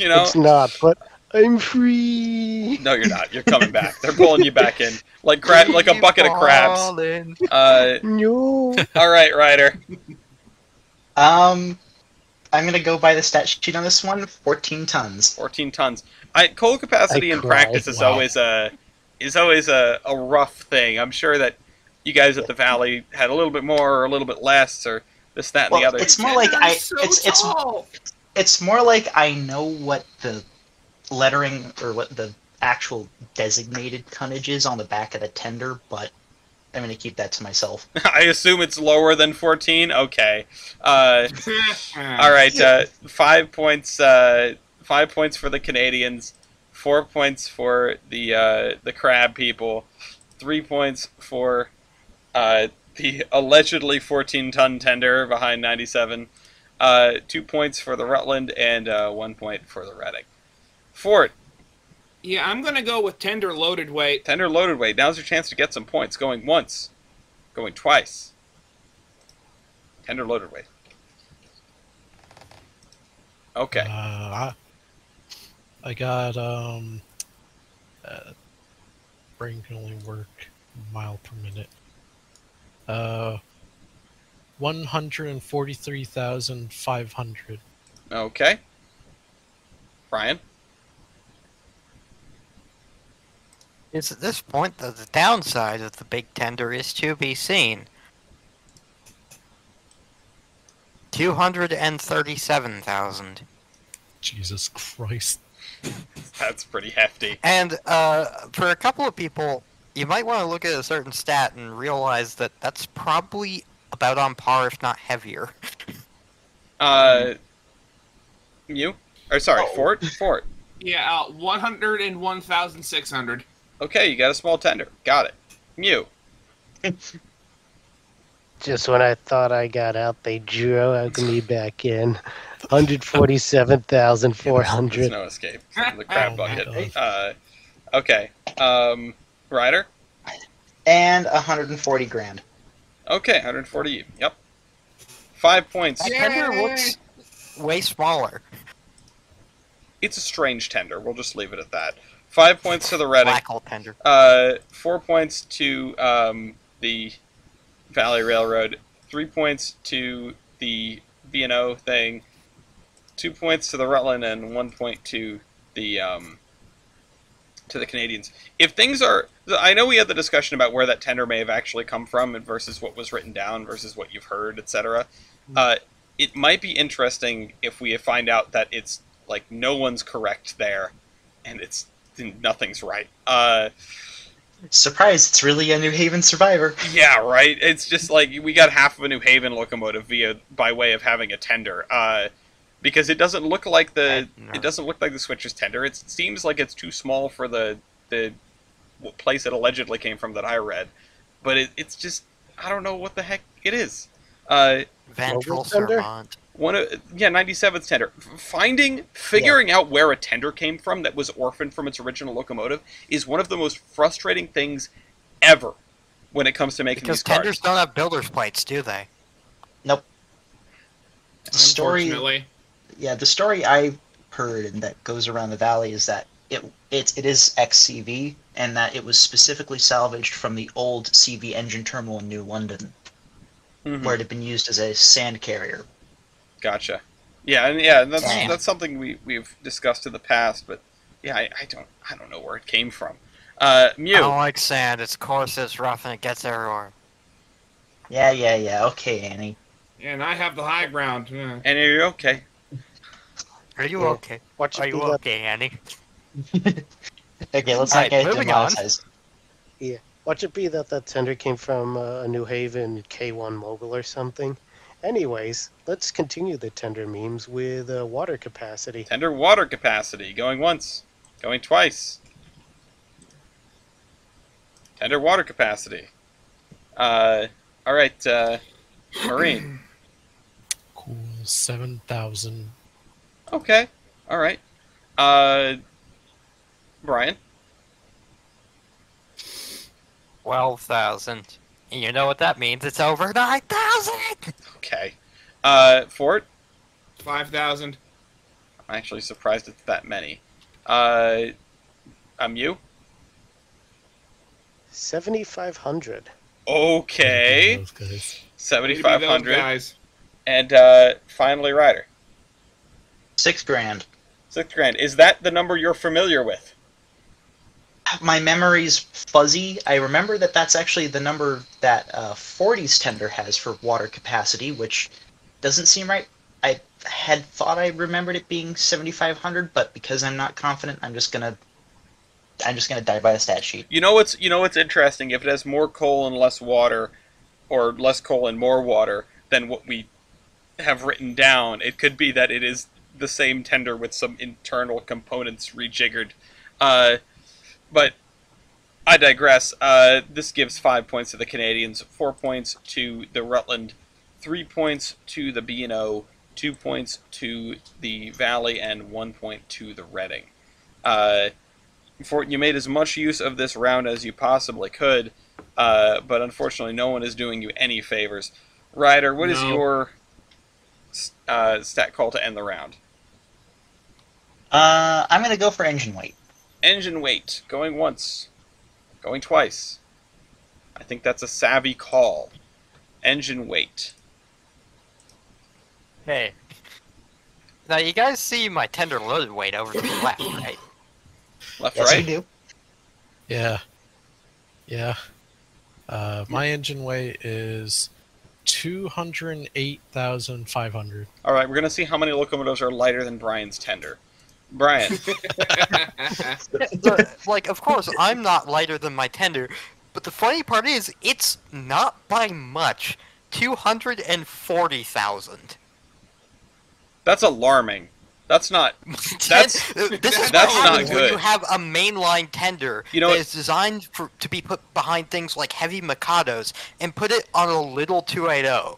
know. It's not, but I'm free. No, you're not. You're coming back. They're pulling you back in like a bucket of crabs. No. All right, Ryder. I'm gonna go by the stat sheet on this one. 14 tons. 14 tons. Coal capacity in cried. practice is Wow. always a rough thing. I'm sure that you guys at the Valley had a little bit more or a little bit less or this, that, and the other. It's more like Tall. it's more like I know what the lettering or what the actual designated tonnage is on the back of the tender, but I'm gonna keep that to myself. I assume it's lower than 14. Okay. All right. 5 points. 5 points for the Canadians. 4 points for the crab people. 3 points for the allegedly 14-ton tender behind 97. 2 points for the Rutland and 1 point for the Reading. Fort. Yeah, I'm gonna go with tender loaded weight. Tender loaded weight. Now's your chance to get some points. Going once. Going twice. Tender loaded weight. Okay. I got brain can only work a mile per minute. 143,500. Okay. Brian. It's at this point that the downside of the big tender is to be seen. 237,000. Jesus Christ. That's pretty hefty. And for a couple of people, you might want to look at a certain stat and realize that that's probably about on par, if not heavier. You? Or sorry, Oh. Fort? Fort. Yeah, 101,600. Okay, you got a small tender. Got it. Mew. Just when I thought I got out, they drug me back in. 147,400. There's no escape from the crab Oh, bucket. man. Okay. Ryder? And 140 grand. Okay, 140. Yep. 5 points. That tender looks way smaller. It's a strange tender. We'll just leave it at that. 5 points to the Reading. Black hole tender. 4 points to the Valley Railroad. 3 points to the B&O thing. 2 points to the Rutland, and 1 point to the Canadians. If things are, I know we had the discussion about where that tender may have actually come from versus what was written down versus what you've heard, etc. It might be interesting if we find out that it's like no one's correct there, and it's nothing's right. Surprise! It's really a New Haven survivor. Yeah, right. It's just like we got half of a New Haven locomotive by way of having a tender. Because it doesn't look like the Switcher's tender. It seems like it's too small for the place it allegedly came from that I read. But it's just, I don't know what the heck it is. Ventral tender? Servant. 97th tender. Figuring out where a tender came from that was orphaned from its original locomotive is one of the most frustrating things ever when it comes to making Because these cars. tenders don't have builder's plates, do they? Nope. The story, Unfortunately. yeah, the story I heard and that goes around the valley is that it is ex-CV, and that it was specifically salvaged from the old CV engine terminal in New London, Mhm. where it had been used as a sand carrier. Gotcha. Yeah, and that's Damn. that's something we've discussed in the past, but yeah, I don't know where it came from. Mew. I don't like sand. It's coarse, it's rough, and it gets everywhere. Yeah. Okay, Annie. And I have the high ground. Yeah. And are you okay? Are you Yeah. okay? Watch Are it be you that, okay, Annie? Okay, let's Alright, not get moving on. demonetized. watch it be that tender came from a New Haven K1 mogul or something. Anyways, let's continue the tender memes with water capacity. Tender water capacity. Going once. Going twice. Tender water capacity. Alright, Marine. Cool. 7,000. Okay. Alright. Brian. 12,000. And you know what that means? It's over 9,000! Okay. Fort. 5,000. I'm actually surprised it's that many. You? 7,500. Okay. Those guys. Maybe those 7,500. guys. And finally, Ryder. $6 grand. 6 grand. Is that the number you're familiar with? My memory's fuzzy. I remember that that's actually the number that 40's tender has for water capacity, which doesn't seem right. I had thought I remembered it being 7,500, but because I'm not confident, I'm just gonna die by a stat sheet. You know what's interesting? If it has more coal and less water, or less coal and more water than what we have written down, it could be that it is the same tender with some internal components rejiggered. But I digress. This gives 5 points to the Canadians, 4 points to the Rutland, 3 points to the B&O, 2 points to the Valley, and 1 point to the Reading. You made as much use of this round as you possibly could, but unfortunately no one is doing you any favors. Ryder, what is No. your stat call to end the round? I'm gonna go for engine weight. Engine weight, going once, going twice. I think that's a savvy call. Engine weight. Hey. Now, you guys see my tender loaded weight over to the left, right? Left, Yes, right? we do. Yeah. Yeah. My engine weight is 208,500. All right, we're going to see how many locomotives are lighter than Brian's tender. Brian. Like, of course, I'm not lighter than my tender, but the funny part is, it's not by much. 240,000. That's alarming. That's not. That's This is that's what not happens when good. you have a mainline tender You know that what- is designed to be put behind things like heavy Mikados and put it on a little 280.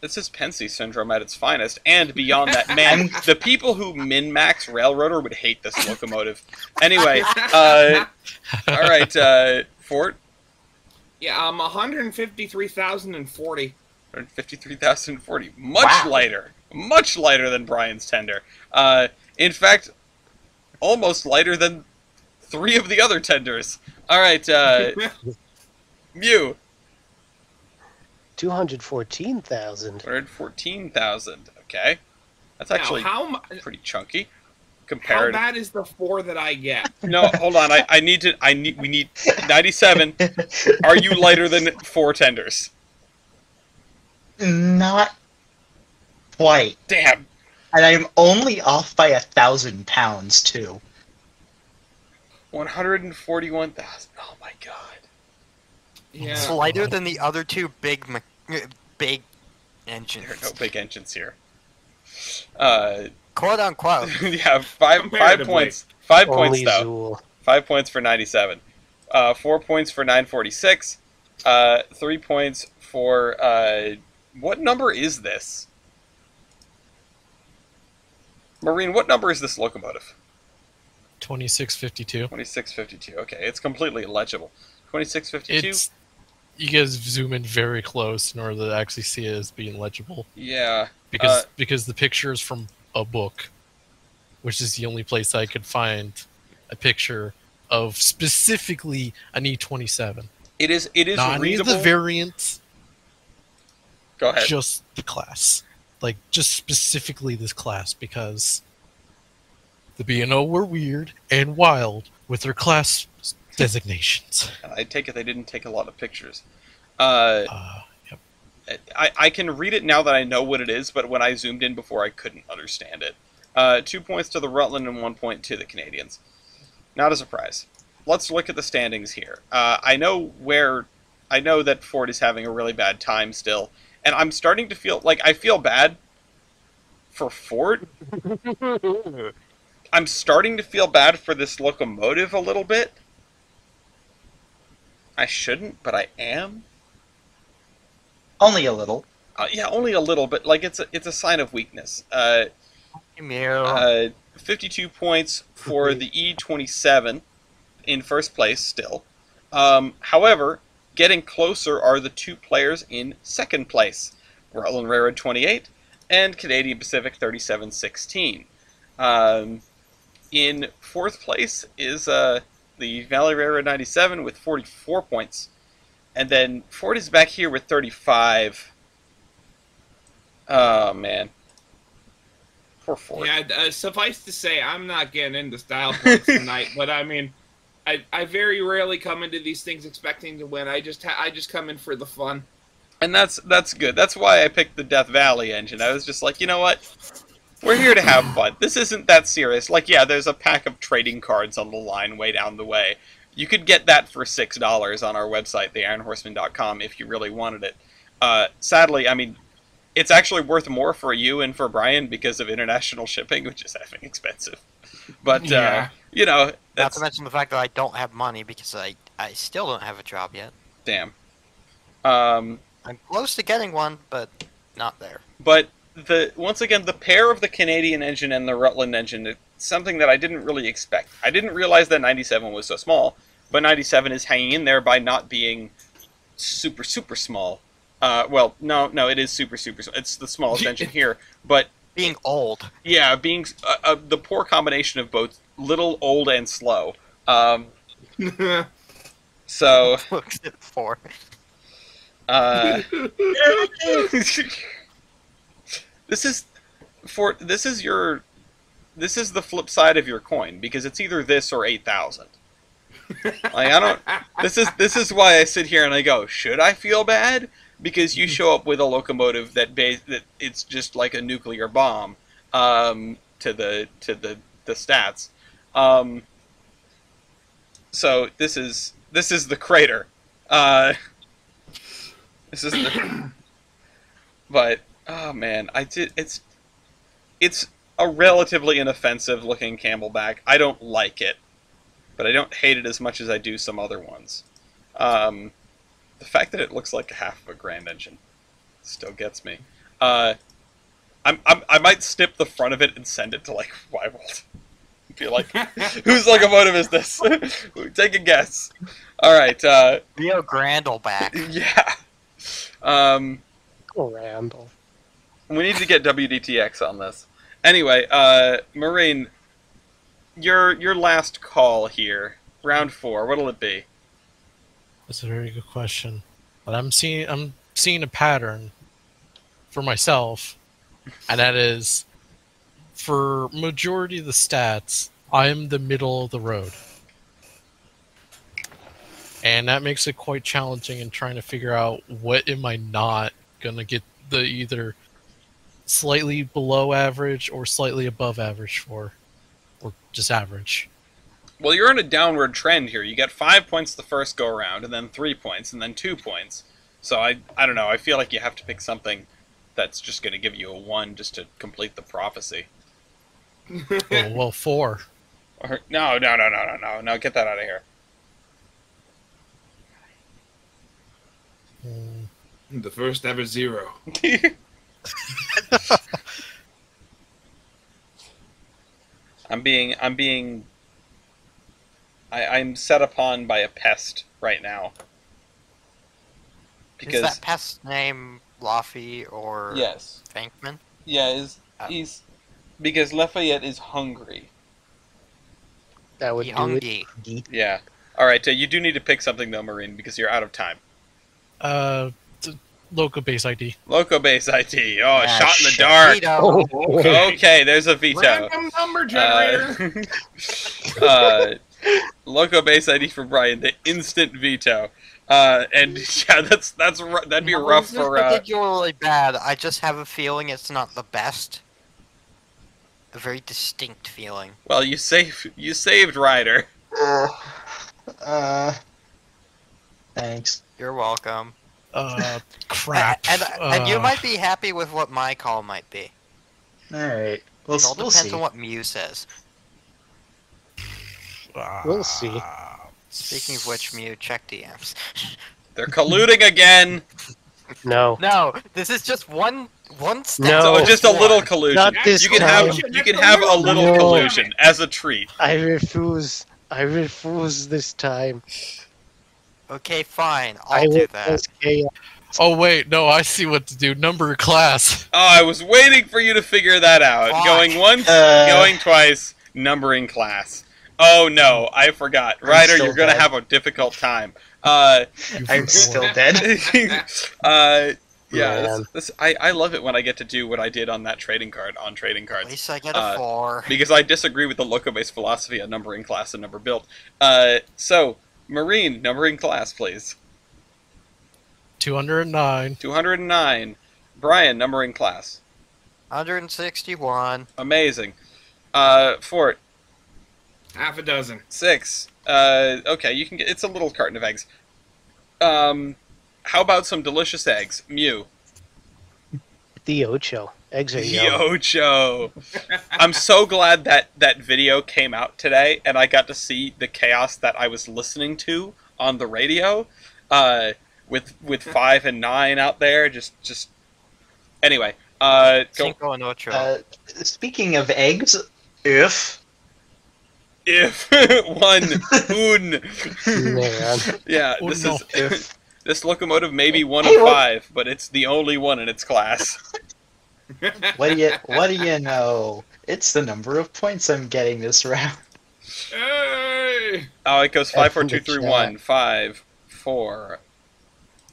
This is Pensy syndrome at its finest, and beyond that, man, the people who min-max Railroader would hate this locomotive. Anyway, all right, Fort, Yeah, 153,040. 153,040, Wow. much lighter than Brian's tender. In fact, almost lighter than 3 of the other tenders. All right, Mew, 214,000. 114,000. Okay, that's Now, actually how pretty chunky how compared. bad is the 4 that I get? No, hold on. We need 97. Are you lighter than 4 tenders? Not quite. Damn. And I'm only off by 1,000 pounds, too. 141,000. Oh my god. Yeah. It's lighter than the other 2 big engines. There are no big engines here. Quote unquote. Yeah, five Comparatively. points. 5 points Only though. Zool. 5 points for 97. 4 points for 946. 3 points for what number is this? Marine, what number is this locomotive? 2652. 2652. Okay, it's completely illegible. 2652. It's you guys zoom in very close in order to actually see it as being legible Yeah. because the picture is from a book, which is the only place I could find a picture of specifically an E27. It is Not any of readable. the variants, Go ahead. just the class. Like, just specifically this class, because the B&O were weird and wild with their class designations. I take it they didn't take a lot of pictures. Yep. I can read it now that I know what it is, but when I zoomed in before, I couldn't understand it. 2 points to the Rutland and 1 point to the Canadians. Not a surprise. Let's look at the standings here. I know that Ford is having a really bad time still, and I'm starting to feel like I feel bad for Ford. I'm starting to feel bad for this locomotive a little bit. I shouldn't, but I am. Only a little. Yeah, only a little, but like it's a sign of weakness. 52 points for the E27 in first place still. However, getting closer are the 2 players in second place. Rutland Railroad 28 and Canadian Pacific 3716. In fourth place is the Valley Railroad 97 with 44 points. And then Ford is back here with 35. Oh, man. Poor Ford. Yeah, suffice to say, I'm not getting into style points tonight, but I mean, I very rarely come into these things expecting to win. I just come in for the fun. And that's good. That's why I picked the Death Valley engine. I was just like, you know what? We're here to have fun. This isn't that serious. Like, yeah, there's a pack of trading cards on the line way down the way. You could get that for $6 on our website, theironhorseman.com, if you really wanted it. Sadly, I mean, it's actually worth more for you and for Brian because of international shipping, which is effing expensive. But, Yeah. you know, Not that's... to mention the fact that I don't have money because I still don't have a job yet. Damn. I'm close to getting one, but not there. But once again, the pair of the Canadian engine and the Rutland engine, it's something that I didn't really expect. I didn't realize that 97 was so small, but 97 is hanging in there by not being super, super small. Well, no, it is super, super small. It's the smallest engine here, but Being old. yeah, being the poor combination of both little, old, and slow. So, Looks at 4. this is the flip side of your coin, because it's either this or 8,000. Like, I don't. This is why I sit here and I go, should I feel bad? Because you show up with a locomotive that it's just like a nuclear bomb to the the stats. So this is the crater. This is the. But oh man, it's a relatively inoffensive looking Camelback. I don't like it, but I don't hate it as much as I do some other ones. The fact that it looks like half of a Grand Engine still gets me. I might snip the front of it and send it to like Weibold. Be like, whose locomotive is this? Take a guess. All right. Rio Grandleback. Yeah. Randall. We need to get WDTX on this. Anyway, Marine, your last call here, round 4. What'll it be? That's a very good question. But I'm seeing a pattern for myself, and that is, for majority of the stats, I'm the middle of the road. And that makes it quite challenging in trying to figure out what am I not going to get the either slightly below average or slightly above average for, or just average. Well, you're in a downward trend here. You get 5 points the first go around, and then 3 points, and then 2 points. So I don't know. I feel like you have to pick something that's just going to give you a 1 just to complete the prophecy. Well, 4. Or, no, get that out of here. The first ever 0. I'm set upon by a pest right now. Because Is that pest's name Laffy or yes, Bankman? yeah, he's because Lafayette is hungry. That would do it. Hungry. Yeah. All right, you do need to pick something though, Marine, because you're out of time. Local base ID. Loco base IT. Oh, Ah, shot in the shit. dark. Veto. Okay, there's a veto. Random number generator. Loco base ID for Brian, the instant veto. And yeah, that'd be rough It's not for. particularly bad. I just have a feeling it's not the best. A very distinct feeling. Well, you saved Ryder. Thanks. You're welcome. Crap. And you might be happy with what my call might be. Alright. It all We'll depends see. on what Mew says. We'll see. Speaking of which, Mew, check DMs. They're colluding again. No. No, this is just one step. No. So just a little collusion. Not this You can time. have a little No. collusion as a treat. I refuse. I refuse this time. Okay, fine. I I'll do will that. cause chaos. Oh wait, no, I see what to do. Number class. Oh, I was waiting for you to figure that out. Fuck. Going once, Uh. going twice, numbering class. Oh no, I forgot. Ryder, still you're gonna dead. have a difficult time. I'm still dead. Yeah, Man. I love it when I get to do what I did on that trading card on trading At cards. least I get a 4. Because I disagree with the Loco-based philosophy on numbering class and number build. So, Marine, numbering class, please. 209. 209. Brian, numbering class. 161. Amazing. Fort, Half a dozen. 6. Okay, you can get. It's a little carton of eggs. How about some delicious eggs? Mew. The Ocho. Eggs are yum. Yocho. I'm so glad that video came out today, and I got to see the chaos that I was listening to on the radio, with 5 and 9 out there. Just anyway. Go. Cinco and Ocho. Speaking of eggs, if If one un. Man. Yeah, Oh, this no. is this locomotive may be one of 5, but it's the only one in its class. what do you know? It's the number of points I'm getting this round. Hey! Oh, it goes 5, 4, From 2, the 3, chat. 1, 5, 4,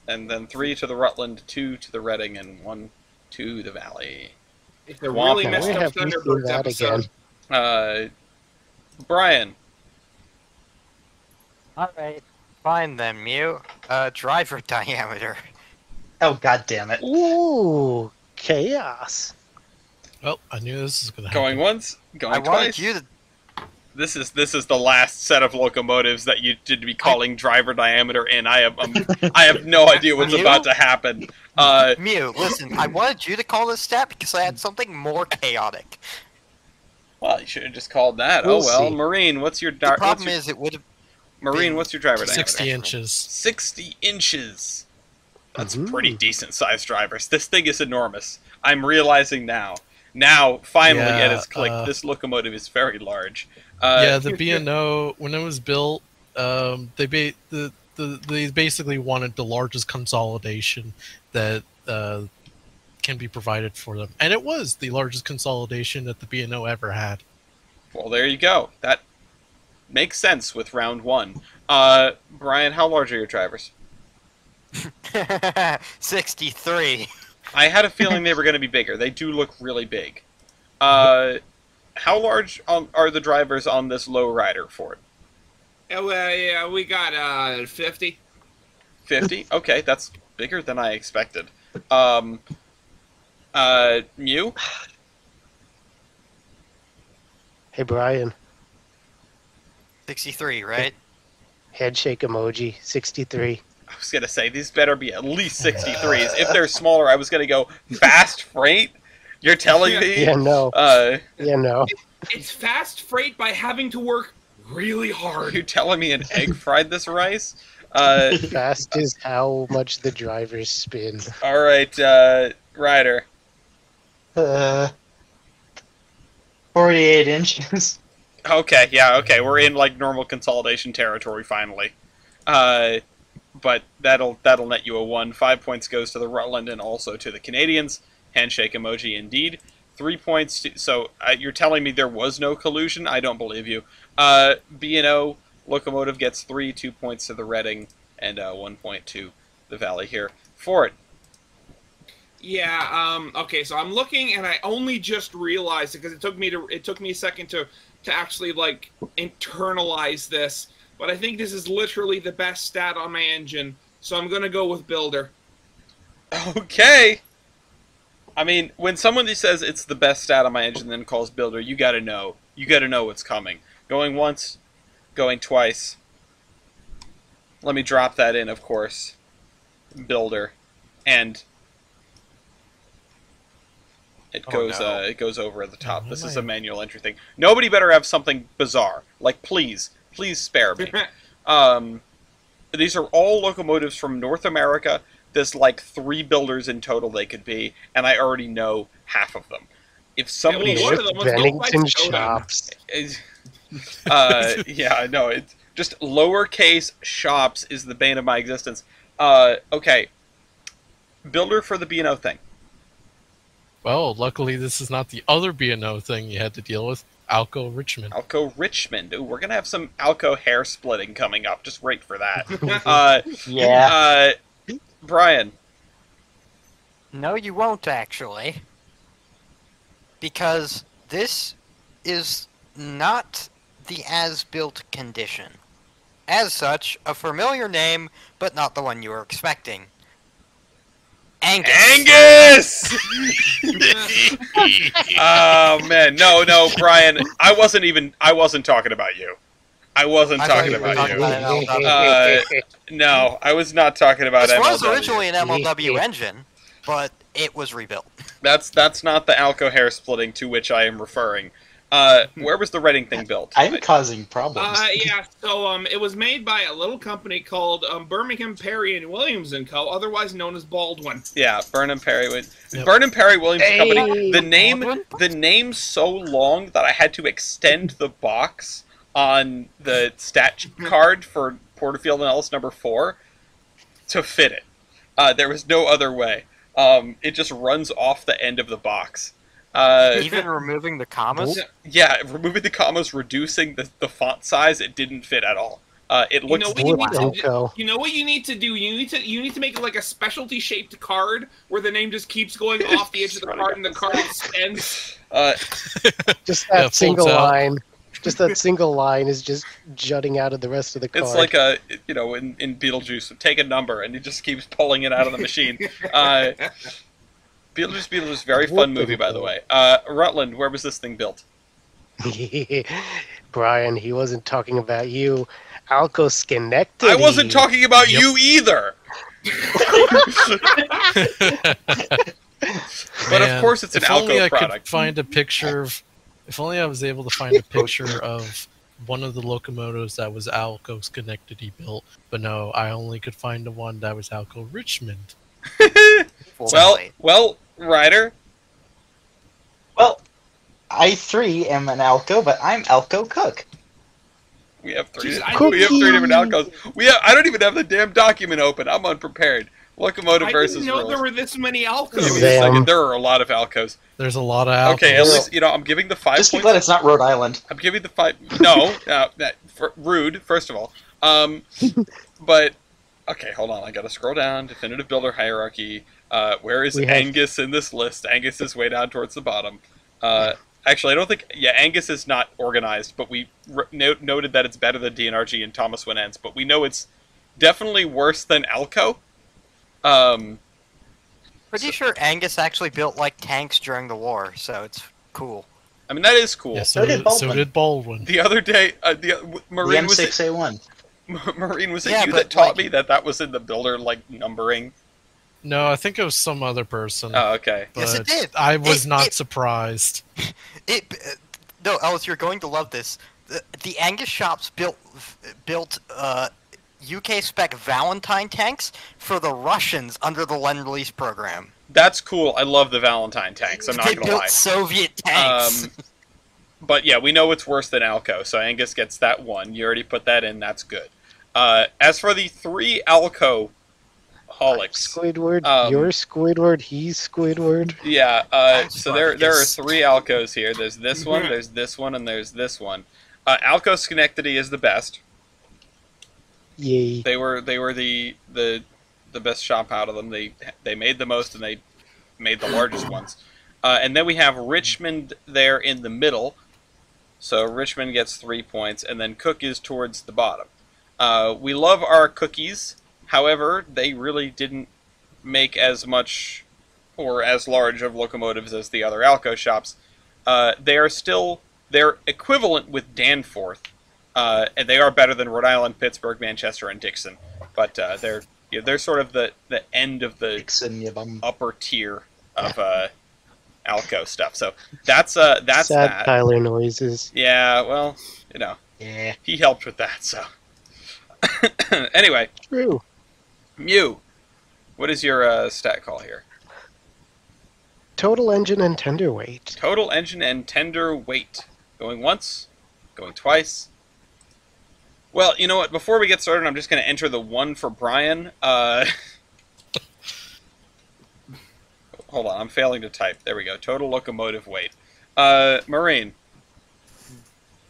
and then 3 to the Rutland, 2 to the Reading, and 1 to the Valley. It's a Womp really womp. messed Where up have we seen Thunderbirds that episode. again? Brian. Alright. Fine then, Mew. Driver diameter. Oh god damn it! Ooh, chaos. Well, I knew this was gonna happen. Going once, I going wanted twice. you to This is the last set of locomotives that you did be calling driver diameter in. I have no idea what's about to happen. Mew, listen, I wanted you to call this stat because I had something more chaotic. Well, you should have just called that. We'll Oh well, see. Marine, what's your The problem is it would have Marine? What's your driver diameter? 60 inches. 60 inches. That's Mhm. pretty decent sized drivers. This thing is enormous. I'm realizing now. Now, finally, Yeah, it has clicked. This locomotive is very large. Yeah, the B&O, when it was built, they basically wanted the largest consolidation that can be provided for them, and it was the largest consolidation that the B&O ever had. Well, there you go. That makes sense with round one. Brian, how large are your drivers? 63. I had a feeling they were going to be bigger. They do look really big. How large are the drivers on this low rider Ford? Yeah, we got 50. 50? Okay, that's bigger than I expected. Mew? Hey, Brian. 63, right? Headshake emoji, 63. I was going to say, these better be at least 63s. If they're smaller, I was going to go fast freight? You're telling me? Yeah, no. Yeah, no. It's fast freight by having to work really hard. You're telling me an egg fried this rice? Fast is how much the drivers spin. Alright, Ryder. 48 inches. Okay, yeah, okay, we're in, like, normal consolidation territory, finally. But that'll net you a 1. 5 points goes to the Rutland and also to the Canadians. Handshake emoji, indeed. 3 points to... So, you're telling me there was no collusion? I don't believe you. B&O Locomotive gets 3, 2 points to the Reading, and 1 point to the Valley here. Ford. Yeah, okay, so I'm looking and I only just realized it because it took me a second to actually like internalize this, but I think this is literally the best stat on my engine, so I'm gonna go with Builder. Okay. I mean, when someone says it's the best stat on my engine and then calls Builder, you gotta know. You gotta know what's coming. Going once, going twice. Let me drop that in, of course. Builder. And it goes over at the top. This is a manual entry thing. Nobody better have something bizarre. Like, please spare me. These are all locomotives from North America. There's like 3 builders in total they could be, and I already know half of them. If somebody one of them was Bennington Showdown. shops. yeah, no, it's just lowercase shops is the bane of my existence. Okay. Builder for the B&O thing. Well, luckily this is not the other B&O thing you had to deal with. Alco Richmond. Alco Richmond. Ooh, we're gonna have some Alco hair splitting coming up. Just wait for that. Yeah. Brian. No, you won't actually. Because this is not the as-built condition. As such, a familiar name, but not the one you were expecting. Angus! Angus! Oh man, no, Brian. I wasn't talking about you. I wasn't I thought talking you were about talking you. about an MLW. No, I was not talking about This MLW. was originally an MLW engine, but it was rebuilt. That's not the Alco hair splitting to which I am referring. Where was the Reading thing built? I'm causing problems. Yeah, so it was made by a little company called Birmingham, Perry and Williams and Co., otherwise known as Baldwin. Yeah, Burnham Perry. Yep. Burnham Perry Williams and Company. Baldwin? The name so long that I had to extend the box on the stat card for Porterfield and Ellis number 4 to fit it. There was no other way. It just runs off the end of the box. Even removing the commas? Yeah, removing the commas, reducing the font size, it didn't fit at all. It looks You know what you need to do? You need to make like a specialty shaped card where the name just keeps going off the edge of the card and the card extends. Just that folds single out. line. Just that single line is just jutting out of the rest of the card. It's like in Beetlejuice, take a number and it just keeps pulling it out of the machine. Beetlejuice, very fun movie, by the way. Rutland, where was this thing built? Brian, he wasn't talking about you. Alco Schenectady. I wasn't talking about Yep. you either. But of Man, course it's an if only Alco I product. could find a picture of. If only I was able to find a picture of one of the locomotives that was Alco Schenectady built, but no, I only could find the one that was Alco Richmond. Well, Ryder, Well, I 3 am an Alco, but I'm Alco Cook. we have three. Jeez, I We have didn't 3 know- different Alcos. I don't even have the damn document open. I'm unprepared. Locomotive I versus didn't know rules. there were this many Give Alcos. me a Them. second. There are a lot of Alcos. There's a lot of Alcos. Okay, at least I'm giving the 5 Just be points. glad it's not Rhode Island. I'm giving the 5. No, rude. First of all, but okay, hold on. I gotta scroll down. Definitive builder hierarchy. Where is We have- Angus in this list? Angus is way down towards the bottom. Actually, I don't think. Yeah, Angus is not organized, but we noted that it's better than DNRG and Thomas Winans. But we know it's definitely worse than Alco. Pretty sure Angus actually built like tanks during the war, so it's cool. I mean that is cool. Yeah, So did Baldwin. so did Baldwin. The other day, The Marine was it, M6A1. Marine was it Yeah, you but, that taught like- me that was in the builder numbering? No, I think it was some other person. Oh, okay. Yes, it but did. I was not it- surprised. No, Ellis, you're going to love this. The Angus shops built UK spec Valentine tanks for the Russians under the Lend-Lease program. That's cool. I love the Valentine tanks. I'm not They gonna built lie. Soviet tanks. But yeah, we know it's worse than Alco, so Angus gets that 1. You already put that in. That's good. As for the 3 Alco holics, Squidward, Um, you're Squidward, he's Squidward. yeah. I'm So there are Spartacus. 3 Alcos here. There's this one, there's this one, and there's this one. Alco Schenectady is the best. Yay. They were the best shop out of them. They made the most and they made the largest ones. And then we have Richmond there in the middle. So Richmond gets 3 points, and then Cook is towards the bottom. We love our cookies. However, they really didn't make as much or as large of locomotives as the other Alco shops. They're equivalent with Danforth. And they are better than Rhode Island, Pittsburgh, Manchester, and Dixon. But they're sort of the end of the Dixon, you bum. upper tier of Alco stuff. So that's Sad that. Tyler noises. Yeah, well, Yeah. he helped with that. So anyway, True. Mew, what is your stat call here? Total engine and tender weight. Total engine and tender weight. Going once, going twice. Well, you know what? Before we get started, I'm just going to enter the 1 for Brian. Hold on, I'm failing to type. There we go. Total locomotive weight. Marine.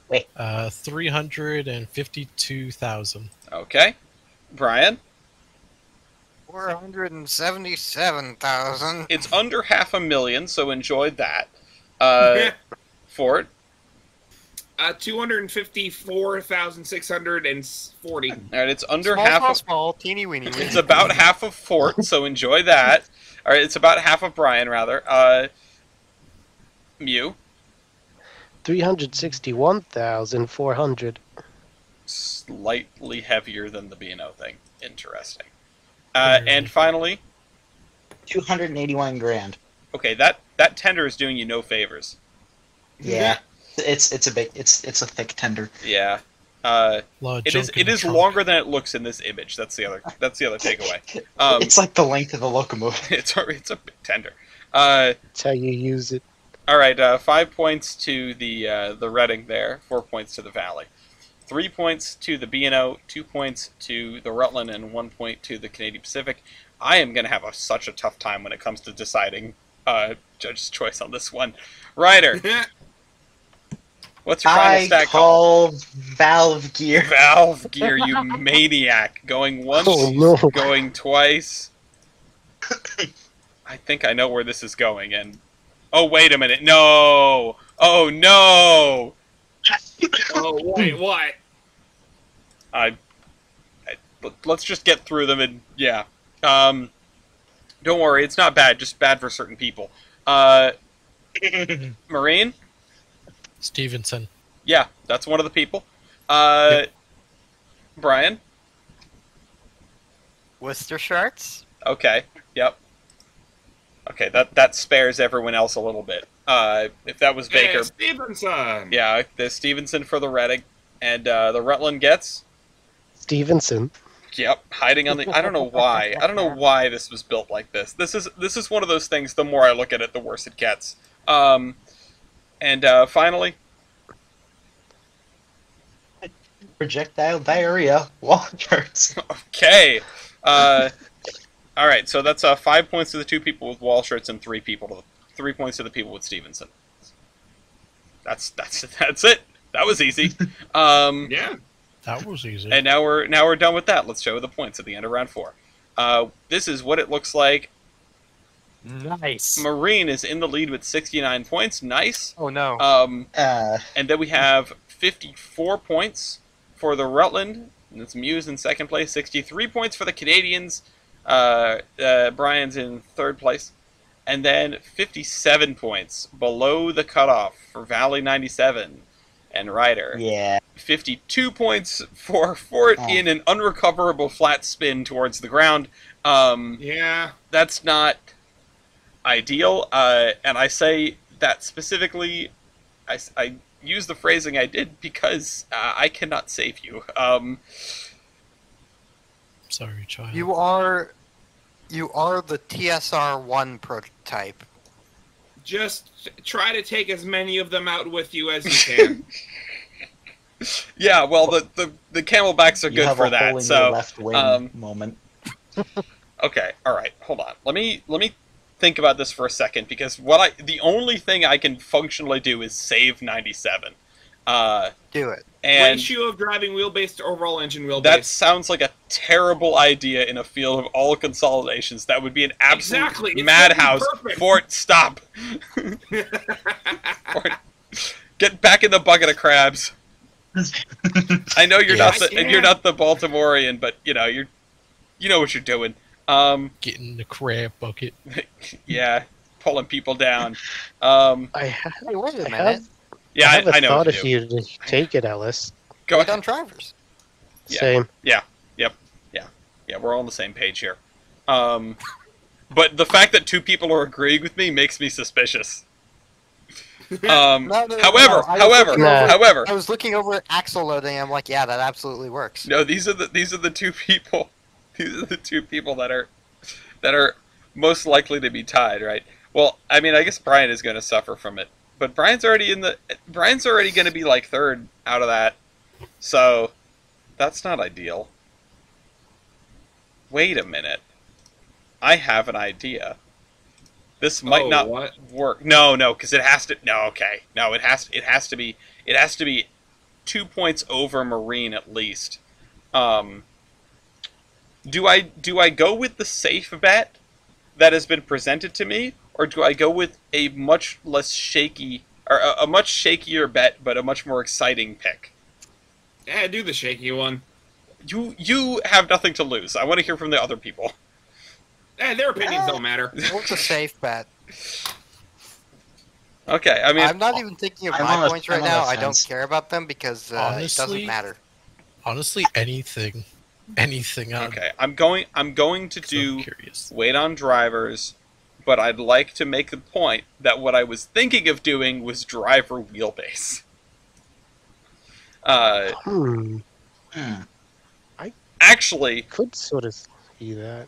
352,000. Okay. Brian. 477,000. It's under 500,000, so enjoy that. Ford. 254,640. All right, it's under Small, half small, of. small, teeny weeny. It's about half of Fort, so enjoy that. All right, it's about half of Brian, rather. Mew. 361,400. Slightly heavier than the B&O thing. Interesting. And finally, 281 grand. okay, that tender is doing you no favors. Yeah. It's a thick tender. Yeah. Lot of It junk in the is trunk. longer than it looks in this image. That's the other takeaway. It's like the length of the locomotive. It's a big tender. That's how you use it. All right, 5 points to the Reading there, 4 points to the Valley, 3 points to the B&O, 2 points to the Rutland, and 1 point to the Canadian Pacific. I am going to have such a tough time when it comes to deciding judge's choice on this one. Ryder, what's your final I stat call valve gear. Valve gear, you maniac. Going once, Oh no. going twice. I think I know where this is going, and... Oh, wait a minute. No! Oh, no! Oh, wait, what? Let's just get through them, and yeah. Don't worry, it's not bad, just bad for certain people. Marine? Stevenson. Yeah, that's one of the people. Brian. Worcester Sharks? Okay. Yep. Okay, that spares everyone else a little bit. If that was Baker, Yeah, Stevenson. yeah, there's Stevenson for the Reading, and the Rutland gets. Stevenson. Yep, hiding on the. I don't know why. I don't know why this was built like this. This is one of those things. The more I look at it, the worse it gets. And finally, Projectile diarrhea. Walkers. okay. All right, so that's 5 points to the 2 people with wall shirts and 3 points to the people with Stevenson. That's it. That was easy. Yeah. That was easy. And now we're done with that. Let's show the points at the end of round 4. This is what it looks like. Nice. Marine is in the lead with 69 points. Nice. Oh no. And then we have 54 points for the Rutland. And it's Muse in second place. 63 points for the Canadians. Brian's in third place. And then 57 points below the cutoff for Valley 97 and Ryder. Yeah. 52 points for Fort in an unrecoverable flat spin towards the ground. Yeah. That's not ideal. And I say that specifically, I use the phrasing I did because I cannot save you. Sorry, child. You are the TSR-1 prototype. Just try to take as many of them out with you as you can. Yeah, well, the camelbacks are You good have for a that. hole in So, your left wing moment. okay, all right, hold on. Let me think about this for a second because the only thing I can functionally do is save 97. Do it. And Ratio of driving wheelbase to overall engine wheelbase. that sounds like a terrible idea in a field of all consolidations. That would be an absolute Exactly. It's madhouse. gonna be perfect. Fort, stop. Fort, get back in the bucket of crabs. I know you're Yes. you're not the Baltimorean, but you know what you're doing. Get in the crab bucket. Yeah, pulling people down. I Hey, wait a I minute. have, Yeah, I have a I know thought what if you do. you take it, Ellis. Go Wait ahead. on drivers. Yeah. Same. Yeah, we're all on the same page here. But the fact that 2 people are agreeing with me makes me suspicious. No, However, I was looking over axle loading. I'm like, yeah, that absolutely works. no, these are the 2 people. These are the 2 people that are most likely to be tied, right? Well, I mean, I guess Brian is going to suffer from it, but Brian's already going to be like third out of that, so that's not ideal. Wait a minute, I have an idea. This might not work. No, because it has to. No, okay, no, it has to be 2 points over Marine at least. Do I go with the safe bet that has been presented to me, or do I go with a much less shaky or a much shakier bet but a much more exciting pick? Yeah, do the shaky one. You have nothing to lose. I want to hear from the other people. Their opinions don't matter. What's a safe bet? Okay, I mean, I'm not even thinking of I'm my on the- points right I'm on now. the I don't fence. care about them because it Honestly, doesn't matter. Honestly, anything. okay, I'm going to do I'm curious. wait on drivers, but I'd like to make the point that what I was thinking of doing was driver wheelbase. Hmm. Actually, Could sort of see that.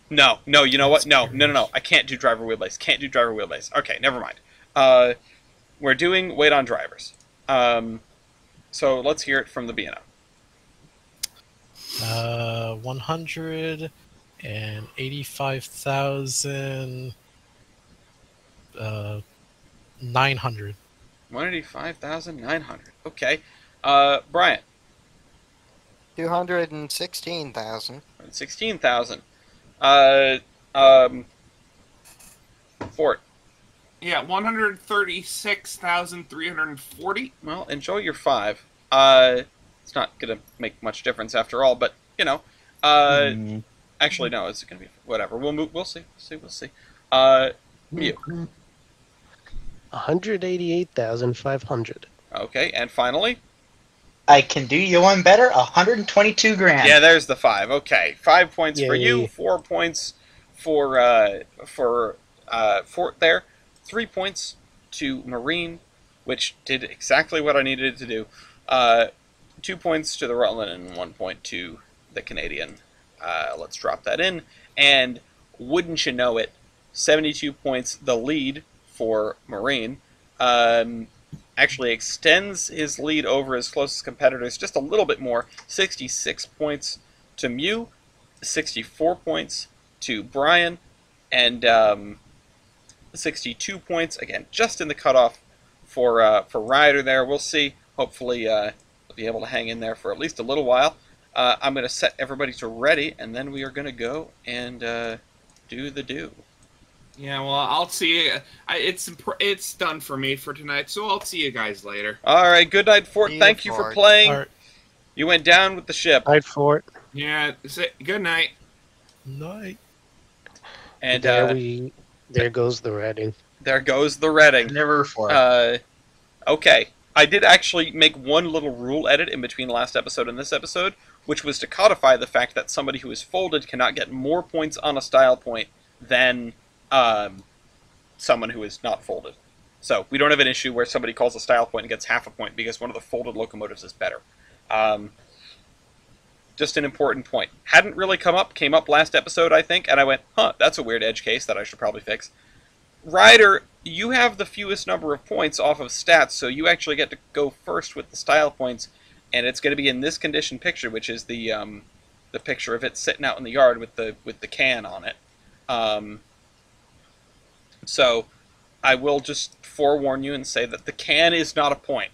no, you know what? No. I can't do driver wheelbase. Can't do driver wheelbase. Okay, never mind. We're doing wait on drivers. So let's hear it from the BNO. 185,000. 900. 185,900. Okay. Brian. 216,000. 16,000. Fort. Yeah, 136,340. Well, enjoy your 5. It's not gonna make much difference after all, but actually no, it's gonna be whatever. We'll move. We'll see. Mew. 188,500. Okay, and finally, I can do you one better. 122 grand. yeah, there's the 5. Okay, 5 points for you, Yay. 4 points for Fort there, 3 points to Marine, which did exactly what I needed it to do. 2 points to the Rutland and 1 point to the Canadian. Let's drop that in, and wouldn't you know it, 72 points the lead for Marine. Actually extends his lead over his closest competitors just a little bit more. 66 points to Mew, 64 points to Brian, and 62 points, again, just in the cutoff for Ryder there. We'll see. Hopefully we'll be able to hang in there for at least a little while. I'm going to set everybody to ready, and then we are going to go and do the do. Yeah, well, I'll see you. It's done for me for tonight, so I'll see you guys later. All right, good night, Fort. See you, Thank you for Fort. playing. All right. You went down with the ship. Night Fort. Yeah, good night. Night. And there goes the Reading. there goes the Reading. Never before. Okay. I did actually make one little rule edit in between last episode and this episode, which was to codify the fact that somebody who is folded cannot get more points on a style point than someone who is not folded. So we don't have an issue where somebody calls a style point and gets half a point because one of the folded locomotives is better. Just an important point. Hadn't really came up last episode, I think, and I went, huh, that's a weird edge case that I should probably fix. Ryder, you have the fewest number of points off of stats, so you actually get to go first with the style points, and it's going to be in this condition picture, which is the picture of it sitting out in the yard with the can on it. So I will just forewarn you and say that the can is not a point.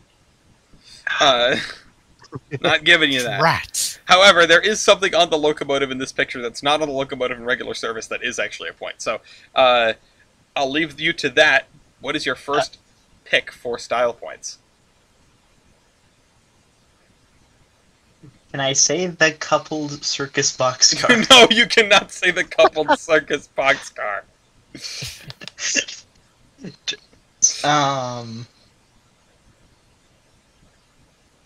Not giving you that. Rats. However, there is something on the locomotive in this picture that's not on the locomotive in regular service that is actually a point. So I'll leave you to that. What is your first pick for style points? Can I say the coupled circus boxcar? No, you cannot say the coupled circus boxcar.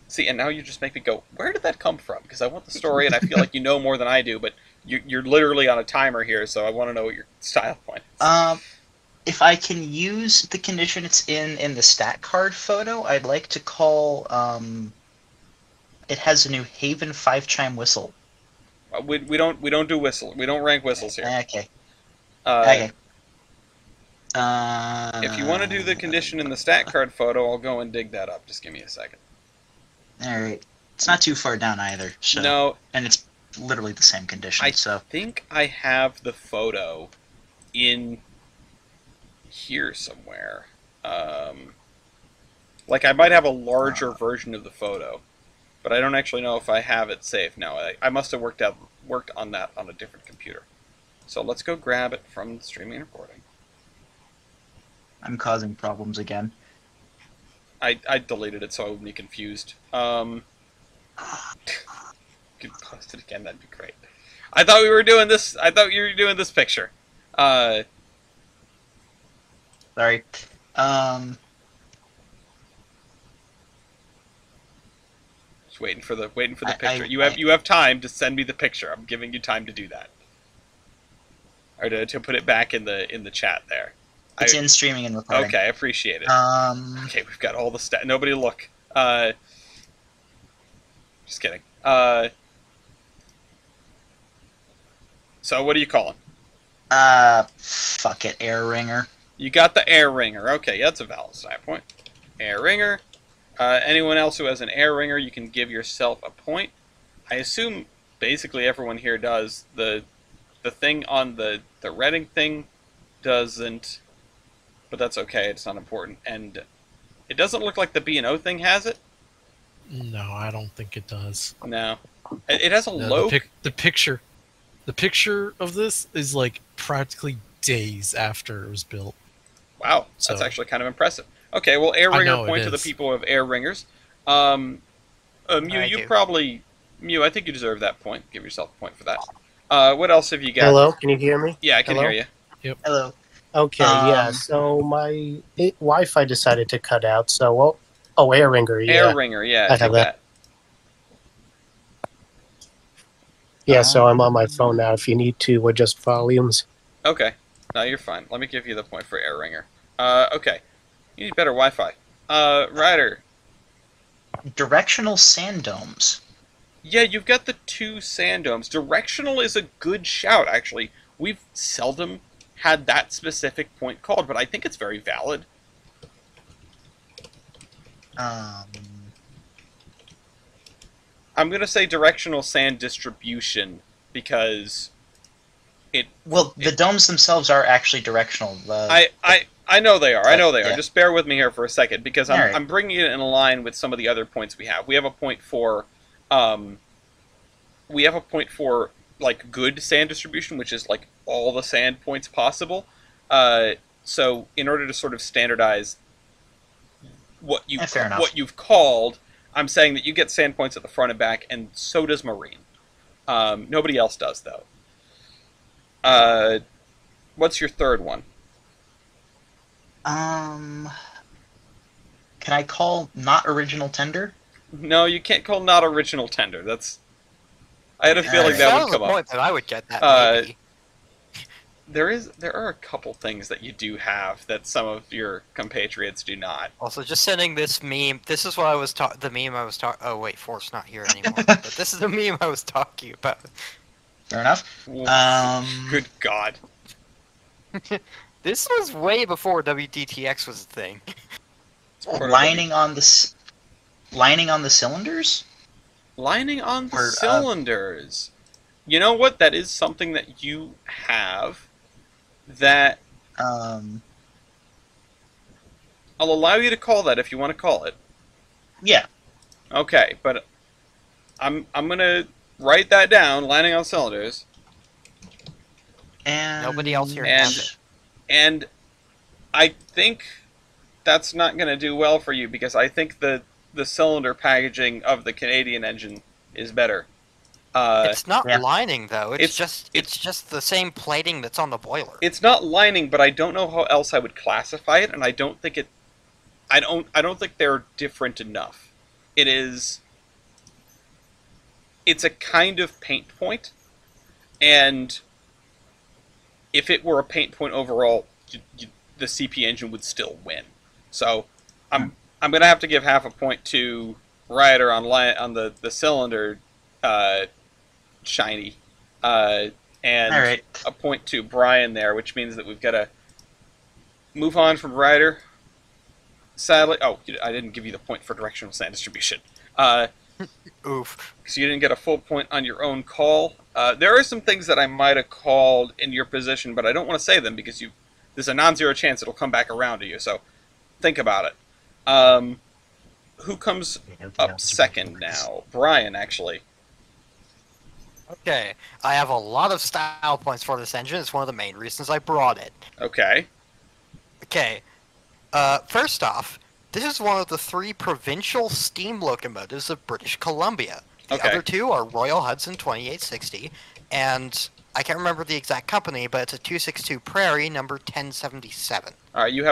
See, and now you just make me go, where did that come from? Because I want the story, and I feel like you know more than I do, but you're literally on a timer here, so I want to know what your style point is. If I can use the condition it's in the stat card photo, I'd like to call, it has a New Haven 5-chime whistle. We don't do whistle. We don't rank whistles here. Okay. Okay. Okay. If you want to do the condition in the stat card photo, I'll go and dig that up. Just give me a second. Alright. It's not too far down either. So. No. And it's literally the same condition, I so. think I have the photo in here somewhere. Like, I might have a larger version of the photo, but I don't actually know if I have it saved. No, I must have worked on that on a different computer. So let's go grab it from the streaming and recording. I'm causing problems again. I deleted it so I wouldn't be confused. Could post it again, that'd be great. I thought we were doing this. I thought you were doing this picture. Sorry. Just waiting for the picture. You have time to send me the picture. I'm giving you time to do that, or to put it back in the chat there. It's in streaming and recording. Okay, I appreciate it. Okay, we've got all the stat. Nobody look. Just kidding. So what are you calling? Fuck it, Air Ringer. You got the air ringer. Okay, that's a valid stat point. Air ringer. Anyone else who has an air ringer, you can give yourself a point. I assume basically everyone here does. The thing on the Reading thing doesn't, but that's okay. It's not important. And it doesn't look like the B&O thing has it. No, I don't think it does. No. It has a No, low... The picture of this is like practically days after it was built. Wow, that's So- actually kind of impressive. Okay, well, air ringer know, point it to the is. people who have air ringers. Mew, I you do. probably... Mew, I think you deserve that point. Give yourself a point for that. What else have you got? Hello, can you hear me? Yeah, I can Hello? hear you. Hello. Okay, yeah. So my Wi-Fi decided to cut out. So, Air Ringer, Air yeah, ringer, yeah, I take have that. that. Yeah, so I'm on my phone now. If you need to adjust volumes. Okay, no, you're fine. Let me give you the point for air ringer. Okay, you need better Wi-Fi. Ryder, Directional sand domes. yeah, you've got the two sand domes. Directional is a good shout, actually. We've seldom had that specific point called, but I think it's very valid. Um, I'm gonna say directional sand distribution because the domes themselves are actually directional. I know they are. I know they are. Yeah. Just bear with me here for a second because I'm Alright. I'm bringing it in line with some of the other points we have. We have a point for like good sand distribution, which is like all the sand points possible. So in order to sort of standardize Fair enough. what you've called, I'm saying that you get sand points at the front and back, and so does marine. Nobody else does though. What's your third one? Can I call not original tender? No, you can't call not original tender. I had a feeling Alright. that That would was come the up. point that I would get that, maybe. There are a couple things that you do have that some of your compatriots do not. Also, just sending this meme. This is what I was the meme I was talking. Oh wait, Forrest's not here anymore. But this is the meme I was talking about. Fair enough. Good God. This was way before WDTX was a thing. It's part of Lining on the cylinders? lining on the Or, cylinders. You know what? That is something that you have that Um, I'll allow you to call that if you want to call it. yeah. Okay, but I'm gonna write that down. Lining on cylinders, And Nobody else here And- has it. and I think that's not gonna do well for you because I think the cylinder packaging of the Canadian engine is better. It's not yeah. lining though. It's It's- just the same plating that's on the boiler. It's not lining, but I don't know how else I would classify it, and I don't think I don't think they're different enough. It's a kind of paint point, and if it were a paint point overall, the CP engine would still win. So I'm gonna have to give half a point to Ryder on the cylinder shiny, and All right. a point to Brian there, which means that we've got to move on from Ryder. Sadly, I didn't give you the point for directional sand distribution. Oof. Because you didn't get a full point on your own call. There are some things that I might have called in your position, but I don't want to say them because there's a non-zero chance it'll come back around to you. So think about it. Who comes up second now? Brian, actually. Okay, I have a lot of style points for this engine. It's one of the main reasons I brought it. Okay. Okay, first off, this is one of the 3 provincial steam locomotives of British Columbia. The Okay. other 2 are Royal Hudson 2860, and I can't remember the exact company, but it's a 262 Prairie number 1077. All right. You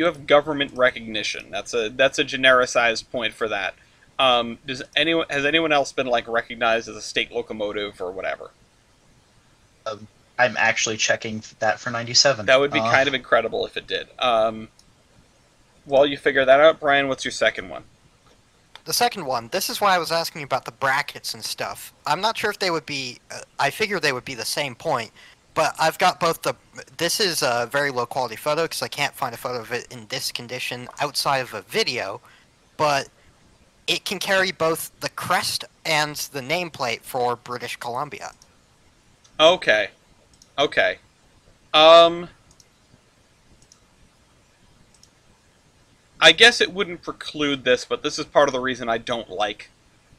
have government recognition. That's a genericized point for that. Has anyone else been like recognized as a state locomotive or whatever? I'm actually checking that for 97. That would be kind of incredible if it did. While you figure that out, Brian, what's your second one? The second one, this is why I was asking about the brackets and stuff. I'm not sure if they would be, I figure they would be the same point, but I've got both this is a very low quality photo because I can't find a photo of it in this condition outside of a video, but it can carry both the crest and the nameplate for British Columbia. Okay. I guess it wouldn't preclude this, but this is part of the reason I don't like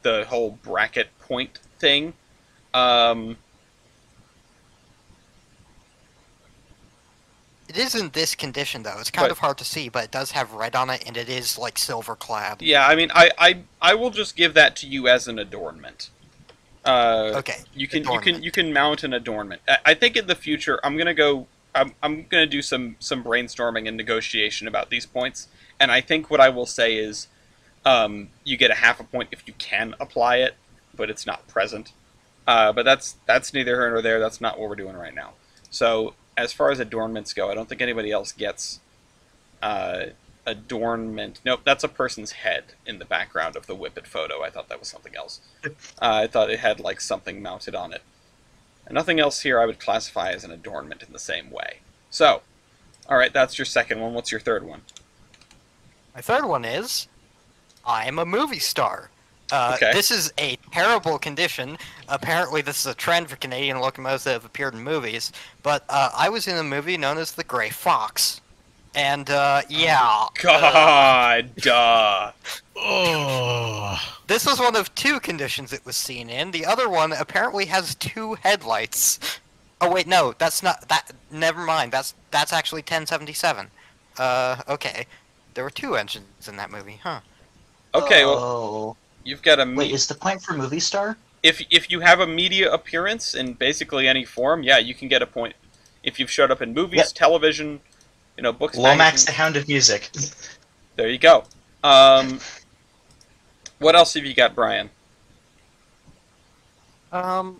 the whole bracket point thing. It is in this condition though. It's kind Right. of hard to see, but it does have red on it, and it is like silver clad. Yeah, I mean, I will just give that to you as an adornment. Okay. You can adornment. mount an adornment. I think in the future I'm gonna go I'm gonna do some brainstorming and negotiation about these points, and I think what I will say is, you get a half a point if you can apply it, but it's not present. But that's neither here nor there. That's not what we're doing right now. So as far as adornments go, I don't think anybody else gets adornment. Nope, that's a person's head in the background of the Whippet photo. I thought that was something else. I thought it had like something mounted on it. And nothing else here I would classify as an adornment in the same way. So, all right, that's your second one. What's your third one? My third one is, I'm a movie star. Okay. This is a terrible condition. Apparently, this is a trend for Canadian locomotives that have appeared in movies. But I was in a movie known as The Grey Fox. And, yeah. God, duh. Oh. This was one of two conditions it was seen in. The other one apparently has two headlights. Oh, wait, no, that's not... that. Never mind, that's actually 1077. Okay. There were two engines in that movie, huh? Okay, well, Oh. you've got a... Wait, is the point for movie star? If you have a media appearance in basically any form, yeah, you can get a point. If you've showed up in movies, Yep. television, books, Lomax, magazines, the Hound of Music. there you go. What else have you got, Brian? I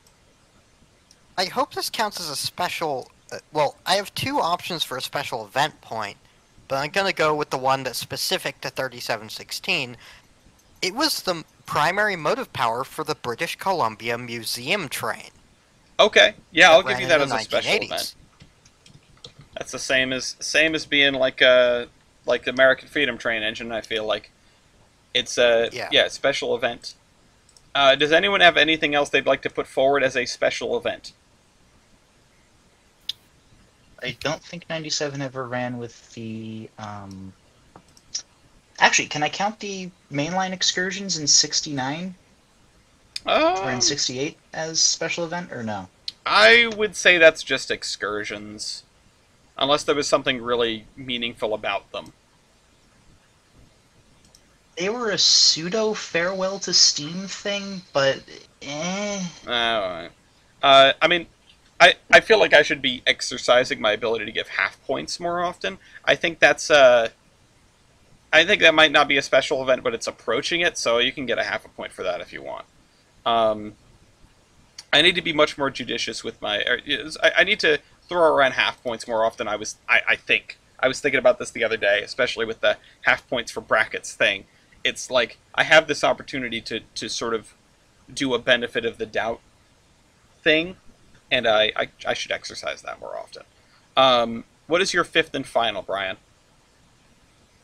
hope this counts as a special... well, I have two options for a special event point, but I'm gonna go with the one that's specific to 3716. It was the primary motive power for the British Columbia Museum train. Okay, yeah, I'll give ran you in that the as a special 1980s. event. That's the same as being like the American Freedom Train engine. I feel like it's a special event. Does anyone have anything else they'd like to put forward as a special event? I don't think 97 ever ran with the... Actually, can I count the mainline excursions in 69 or in 68 as special event, or no? I would say that's just excursions, unless there was something really meaningful about them. They were a pseudo farewell to Steam thing, but I mean, I feel like I should be exercising my ability to give half points more often. I think that's I think that might not be a special event, but it's approaching it, so you can get a half a point for that if you want. I need to be much more judicious with my... I need to throw around half points more often. I think. I was thinking about this the other day, especially with the half points for brackets thing. It's like, I have this opportunity to sort of do a benefit of the doubt thing, and I should exercise that more often. What is your fifth and final, Brian?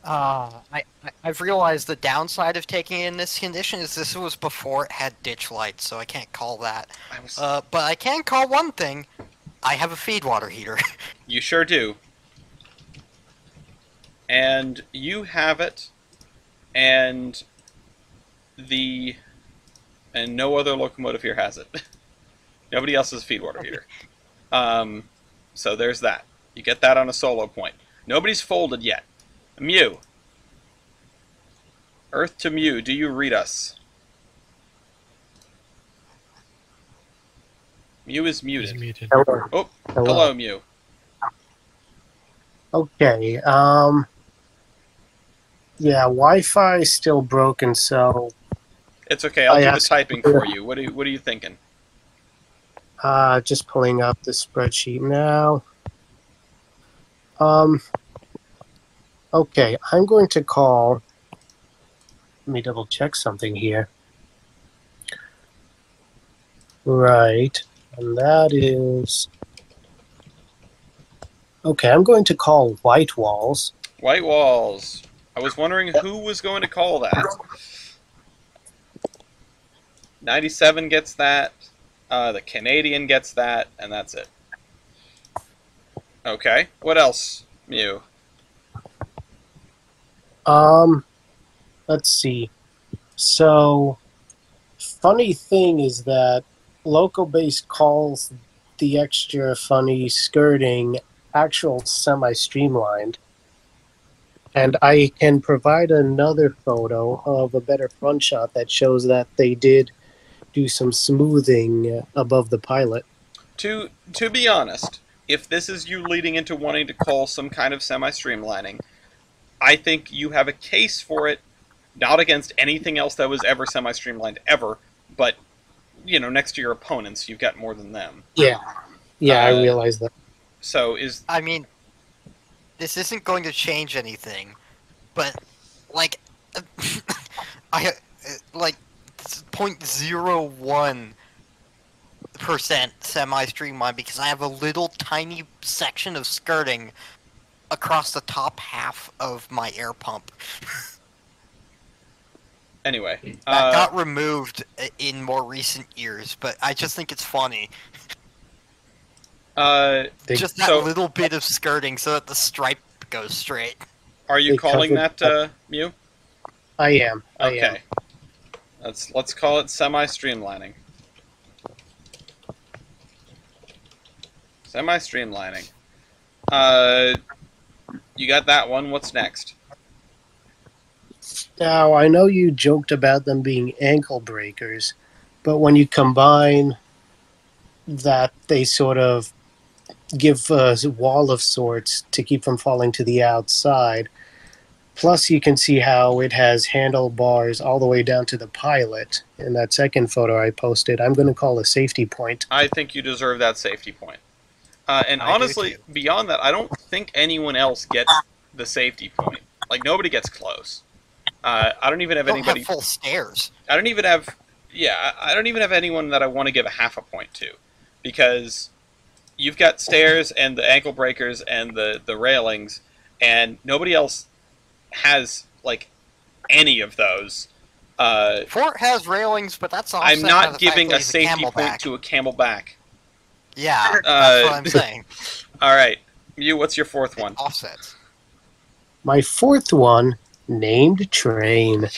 I've realized the downside of taking it in this condition is this was before it had ditch lights, so I can't call that. But I can call one thing. I have a feed water heater. You sure do. And you have it, and no other locomotive here has it. Nobody else has a feed water heater. So there's that. You get that on a solo point. Nobody's folded yet. Mew. Earth to Mew, do you read us? Mew is muted. He's muted. Hello. Oh, hello, Mew. Okay. Yeah, Wi-Fi is still broken, so It's okay. I'll do the asked- typing for you. What are you thinking? just pulling up the spreadsheet now. Okay, I'm going to call. Let me double check something here. Right, and that is. Okay, I'm going to call White Walls. White Walls. I was wondering who was going to call that. 97 gets that. The Canadian gets that, and that's it. Okay. What else, Mew? Let's see. So, funny thing is that Loco-Base calls the extra funny skirting actual semi-streamlined. And I can provide another photo of a better front shot that shows that they did do some smoothing above the pilot. To be honest, if this is you leading into wanting to call some kind of semi-streamlining, I think you have a case for it, not against anything else that was ever semi-streamlined ever, but, next to your opponents, you've got more than them. Yeah. Yeah, I realize that. So I mean, this isn't going to change anything, but like, I like 0.01% semi-streamlined because I have a little tiny section of skirting across the top half of my air pump. Anyway, That got removed in more recent years, but I just think it's funny. Just that little bit of skirting so that the stripe goes straight. Are you calling that Mew? I am. Okay. Let's call it semi-streamlining. Semi-streamlining. You got that one. What's next? Now, I know you joked about them being ankle breakers, but when you combine that they sort of give a wall of sorts to keep from falling to the outside, plus you can see how it has handlebars all the way down to the pilot in that second photo I posted, I'm going to call a safety point. I think you deserve that safety point. And honestly, beyond that, I don't think anyone else gets the safety point. Like, nobody gets close. I don't even have anybody... Have full stairs. I don't even have anyone that I want to give a half a point to. Because you've got stairs and the ankle breakers and the railings, and nobody else has, like, any of those. Fort has railings, but that's offset I'm not giving a safety point to a camelback. Yeah, that's what I'm saying. Alright. Mew, what's your fourth one? Offsets. My fourth one, named train.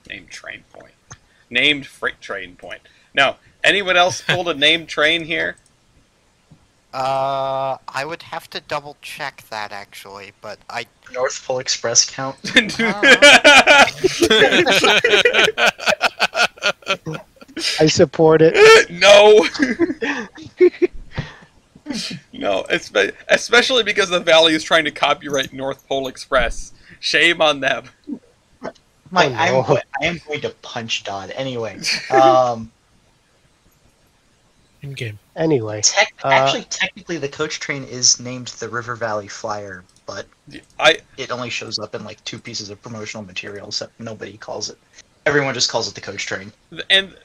Named train point. Named freight train point. No. Anyone else pulled a named train here? I would have to double check that actually, but I... North Pole Express count? I support it. No! No, especially because the Valley is trying to copyright North Pole Express. Shame on them. Mike, Oh, no. I am going to punch Dodd. Anyway, In game. Anyway. Actually, technically, the coach train is named the River Valley Flyer, but it only shows up in like 2 pieces of promotional material, so nobody calls it. Everyone just calls it the coach train. And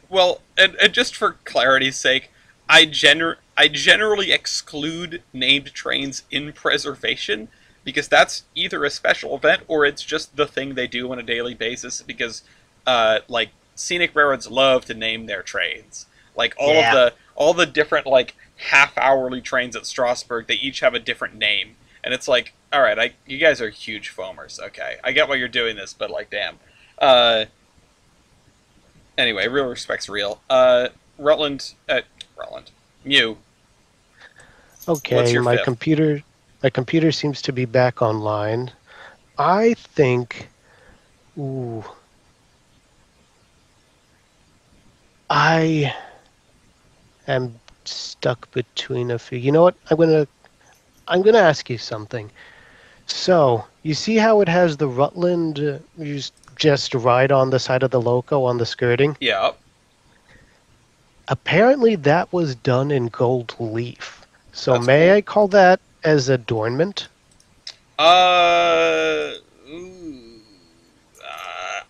just for clarity's sake, I generally exclude named trains in preservation because that's either a special event or it's just the thing they do on a daily basis because like scenic railroads love to name their trains. Like all the different like half-hourly trains at Strasbourg, they each have a different name. And it's like, all right, you guys are huge foamers. Okay, I get why you're doing this, but like, damn. Anyway, real respect's real. Rutland, Mew. Okay, What's your my fifth? computer seems to be back online. I think... Ooh. I am stuck between a few. You know what? I'm gonna ask you something. So, you see how it has the Rutland you just ride on the side of the Loco on the skirting? Yeah. Apparently that was done in gold leaf. So That's may cool. I call that as adornment?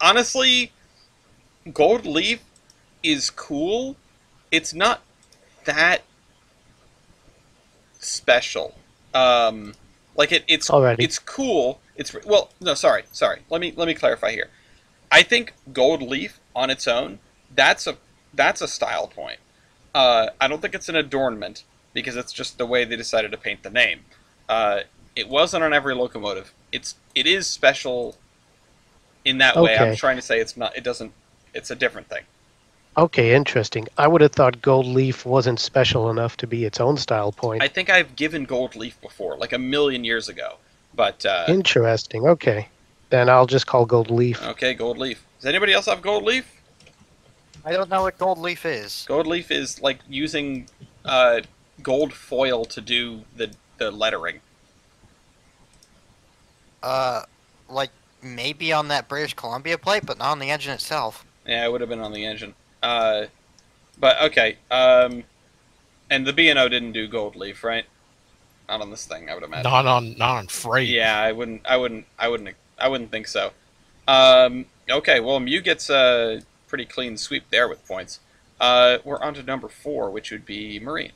Honestly, gold leaf is cool. It's not that special. Like it's Alrighty. it's cool. Sorry. Let me clarify here. I think gold leaf on its own, that's a style point. I don't think it's an adornment because it's just the way they decided to paint the name. It wasn't on every locomotive. It is special in that way. I'm Okay. trying to say it's not. It doesn't. It's a different thing. Okay, interesting. I would have thought gold leaf wasn't special enough to be its own style point. I think I've given gold leaf before, like a million years ago. But Interesting. Okay. Then I'll just call gold leaf. okay, gold leaf. Does anybody else have gold leaf? I don't know what gold leaf is. Gold leaf is like using gold foil to do the lettering? Like maybe on that British Columbia plate, but not on the engine itself. Yeah, it would have been on the engine. But okay. And the B&O didn't do gold leaf, right? Not on this thing, I would imagine. Not on freight. Yeah, I wouldn't think so. Okay, well, Mew gets a pretty clean sweep there with points. We're on to number 4, which would be Marine.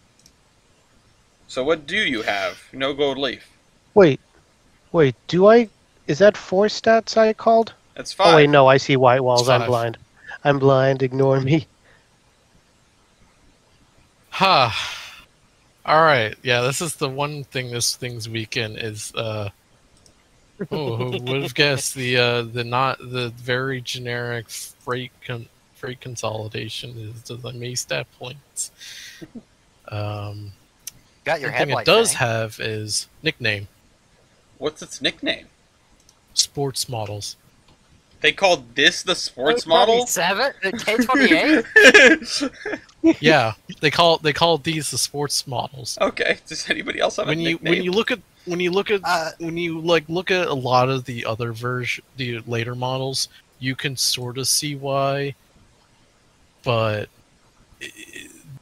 So what do you have? No gold leaf. Wait, is that 4 stats I called? That's 5. Oh wait, no, I see white walls. It's I'm 5. blind. I'm blind. Ignore me. Huh. All right. Yeah, this is the one thing this thing's weekend is. Who would have guessed the very generic freight consolidation is the May stat points. Got your One thing it headlight. does thing. have is nickname. What's its nickname? Sports models. They called this the sports model? K27? K28? Yeah, they call these the sports models. Okay. Does anybody else have a nickname? When you look at look at a lot of the other the later models, you can sort of see why, but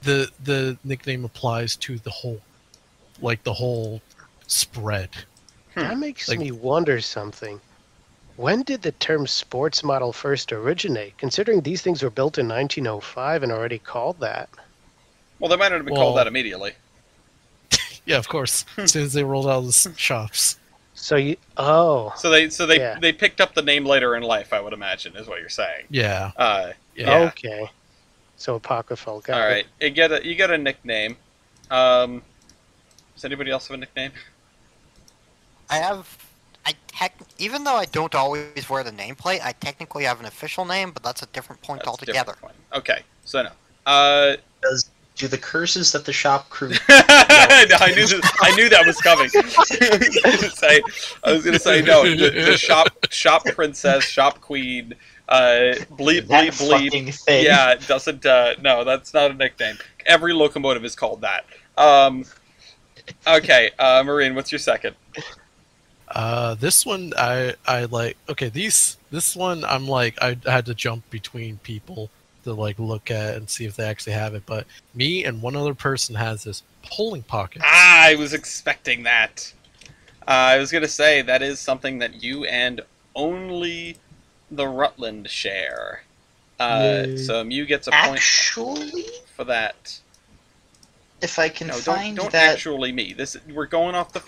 the nickname applies to the whole spread. That makes Like- me wonder something. When did the term sports model first originate? Considering these things were built in 1905 and already called that. Well, they might not have been Well- called that immediately. Yeah, of course. As soon as they rolled out of the shops. So you So they Yeah. they picked up the name later in life, I would imagine, is what you're saying. Yeah. Yeah. Okay. So apocryphal. Got All it. right. You get a nickname. Does anybody else have a nickname? Even though I don't always wear the nameplate, I technically have an official name, but that's a different point That's a altogether. different one. Okay. So no. Do the curses that the shop crew I knew that was coming. I was gonna say no. The shop princess, shop queen, bleep that bleep bleep. fucking thing? Yeah, it doesn't. No, that's not a nickname. Every locomotive is called that. Okay, Marine, what's your second? This one I like. Okay, this one I'm like I had to jump between people to like look at and see if they actually have it. But me and one other person has this polling pocket. I was expecting that. I was gonna say that is something that you and only the Rutland share. Yay. So Mew gets a point Actually, for that. if I can No, find don't that. actually me. We're going off the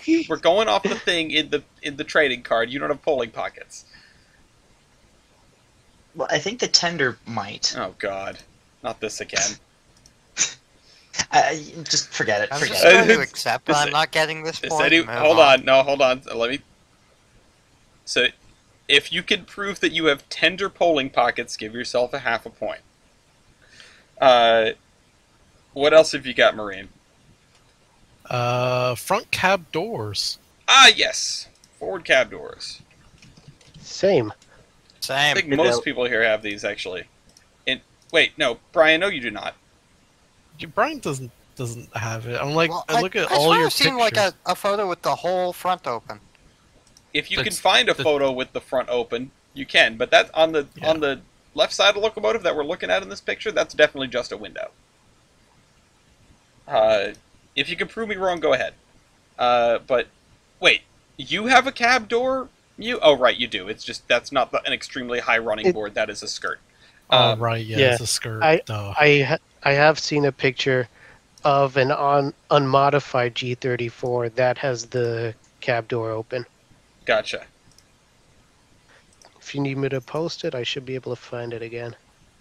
thing in the trading card. You don't have polling pockets. Well, I think the tender might. Oh God, not this again. Just forget it. I'm Forget just it. going to accept that Is I'm it- not getting this Is point. any- and move hold on, no, hold on. Let me. So, if you can prove that you have tender polling pockets, give yourself a half a point. What else have you got, Marine? Front cab doors. Ah, yes, forward cab doors. Same. I Same. think most people here have these actually. Wait, no, Brian, no, you do not. Brian doesn't have it. I'm like Well, I look at I all swear your I've seen pictures. like a photo with the whole front open. If you can That's- find a that- photo with the front open, you can. But that on the left side of the locomotive that we're looking at in this picture, that's definitely just a window. If you can prove me wrong, go ahead. But wait, you have a cab door? Oh, right, you do. It's just that's not an extremely high running board. That is a skirt. Oh right, yeah, yeah. it's a skirt. Duh. I have seen a picture of an unmodified G34 that has the cab door open. Gotcha. If you need me to post it, I should be able to find it again.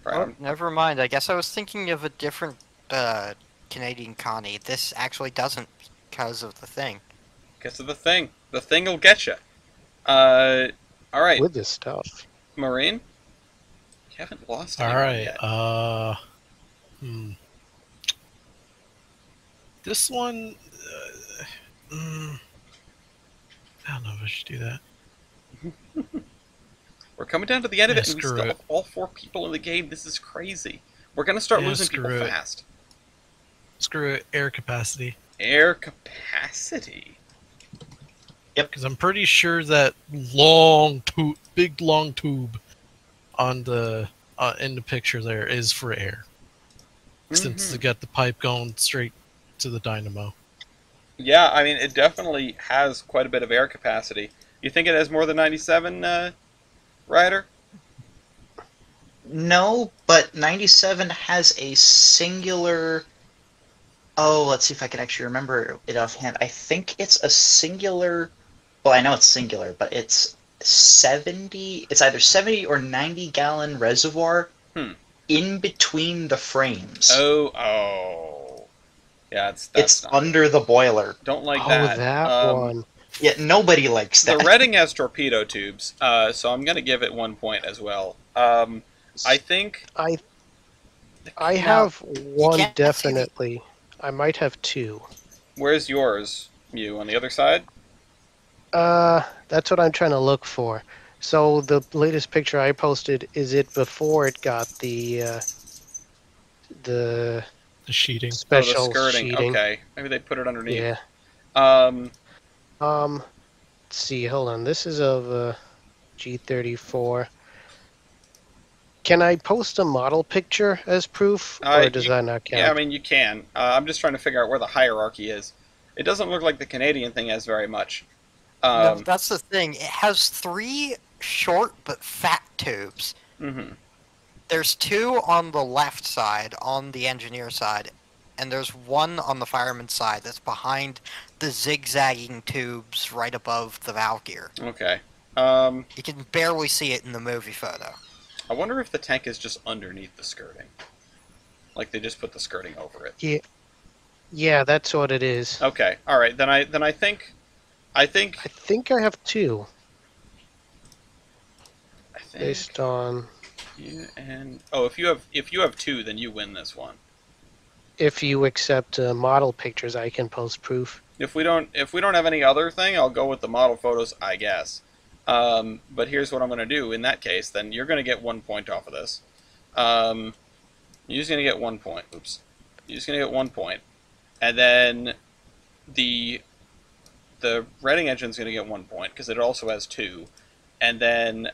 Brian. Never mind. I guess I was thinking of a different Canadian Connie. This actually doesn't because of the thing. Because of the thing. The thing will get you. All right, With this stuff. Marine. You haven't lost All anyone right. yet. This one. I don't know if I should do that. We're coming down to the end of Yeah, it, and we screw still it. have all 4 people in the game. This is crazy. We're gonna start Yeah, losing people screw it. fast. Screw it. Air capacity. Air capacity. Because I'm pretty sure that big long tube on the in the picture there is for air, since they got the pipe going straight to the dynamo. Yeah, I mean, it definitely has quite a bit of air capacity. You think it has more than 97, Ryder? No, but 97 has a singular. Oh, let's see if I can actually remember it offhand. I think it's a singular. Well, I know it's singular, but it's 70. It's either 70 or 90-gallon reservoir in between the frames. Oh. Yeah, that's It's not under good. the boiler. Don't like Oh, that. that one. Yeah, nobody likes The that. Reading has torpedo tubes, so I'm going to give it 1 point as well. I think... I have one definitely. I might have two. Where's yours, Mew? On the other side? That's what I'm trying to look for. So the latest picture I posted, is it before it got the The sheeting. special the skirting. sheeting? Okay, maybe they put it underneath. Yeah. Let's see. Hold on. This is of G34. Can I post a model picture as proof, or does that not count? Yeah, I mean, you can. I'm just trying to figure out where the hierarchy is. It doesn't look like the Canadian thing has very much. No, that's the thing. It has 3 short but fat tubes. Mm-hmm. There's 2 on the left side, on the engineer side, and there's 1 on the fireman side that's behind the zigzagging tubes right above the valve gear. Okay. You can barely see it in the movie photo. I wonder if the tank is just underneath the skirting. Like they just put the skirting over it. Yeah, that's what it is. Okay. All right. Then I think I think I have 2. I think Based on if you have 2, then you win this one. if you accept model pictures, I can post proof. If we don't have any other thing, I'll go with the model photos, I guess. But here's what I'm going to do in that case. Then you're going to get 1 point off of this. You're just going to get 1 point. Oops. You're just going to get 1 point. And then the Reading engine's going to get 1 point because it also has 2. And then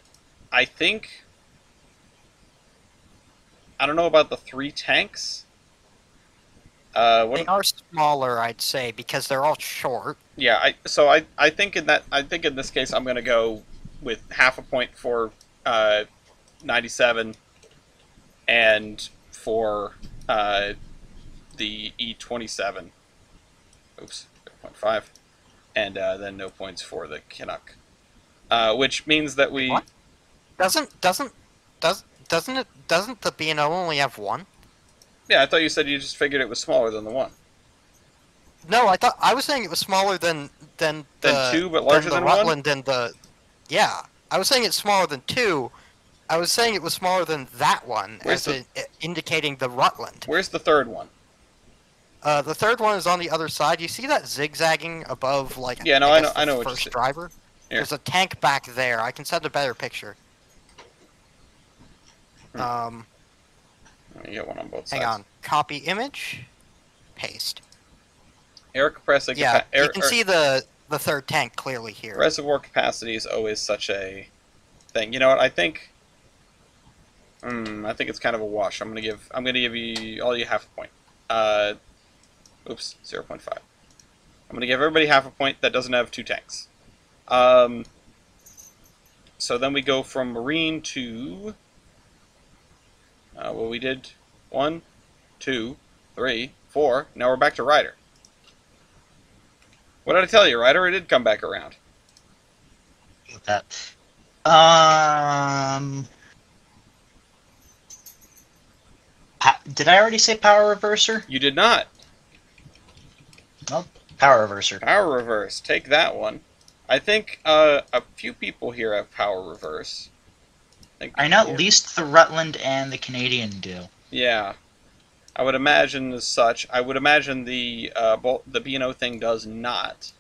I don't know about the 3 tanks. They are smaller, I'd say, because they're all short. Yeah, I think in this case I'm going to go with half a point for 97 and for the E27. Oops, 0.5, and then no points for the Canuck, which means that we What? Doesn't the B&O only have 1? Yeah, I thought you said you just figured it was smaller than the 1. No, I was saying it was smaller than 2, but larger than 1. Rutland and the. Yeah, I was saying it's smaller than 2. I was saying it was smaller than that one, indicating the Rutland. Where's the 3rd one? The 3rd one is on the other side. You see that zigzagging above, like? Yeah, no, I know what first you're driver. Here. There's a tank back there. I can send a better picture. You get one on both sides. Hang on. Copy image. Paste. Air capacity. Yeah, you can see the 3rd tank clearly here. Reservoir capacity is always such a thing. You know what? I think it's kind of a wash. I'm gonna give you all you half a point. Oops, 0.5. I'm gonna give everybody half a point that doesn't have 2 tanks. So then we go from marine to well, we did 1, 2, 3, 4. Now we're back to Ryder. What did I tell you, Ryder? It did come back around. That. Did I already say power reverser? You did not. Well, power reverser. Power reverse. Take that one. I think a few people here have power reverse. I know at least the Rutland and the Canadian do. Yeah. I would imagine as such. I would imagine the B&O thing does not.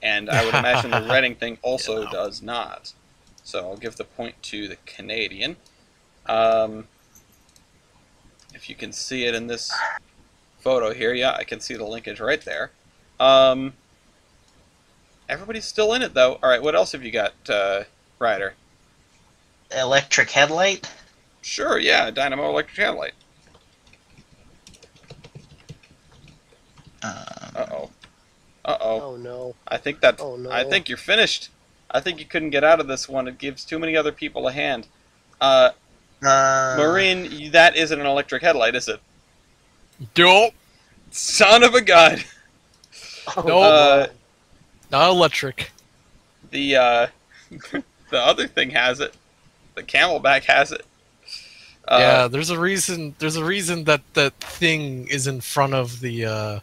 And I would imagine the Reading thing also does not. So I'll give the point to the Canadian. If you can see it in this photo here, yeah, I can see the linkage right there. Everybody's still in it though. All right, what else have you got, Ryder? Electric headlight. Sure, yeah, dynamo electric headlight. Uh-oh. Uh-oh. Oh no. I think that. Oh no. I think you're finished. I think you couldn't get out of this one. It gives too many other people a hand. Marine, that isn't an electric headlight, is it? Nope. Son of a gun. Oh, Not electric. The the other thing has it. The Camelback has it. Yeah, there's a reason. There's a reason that that thing is in front of the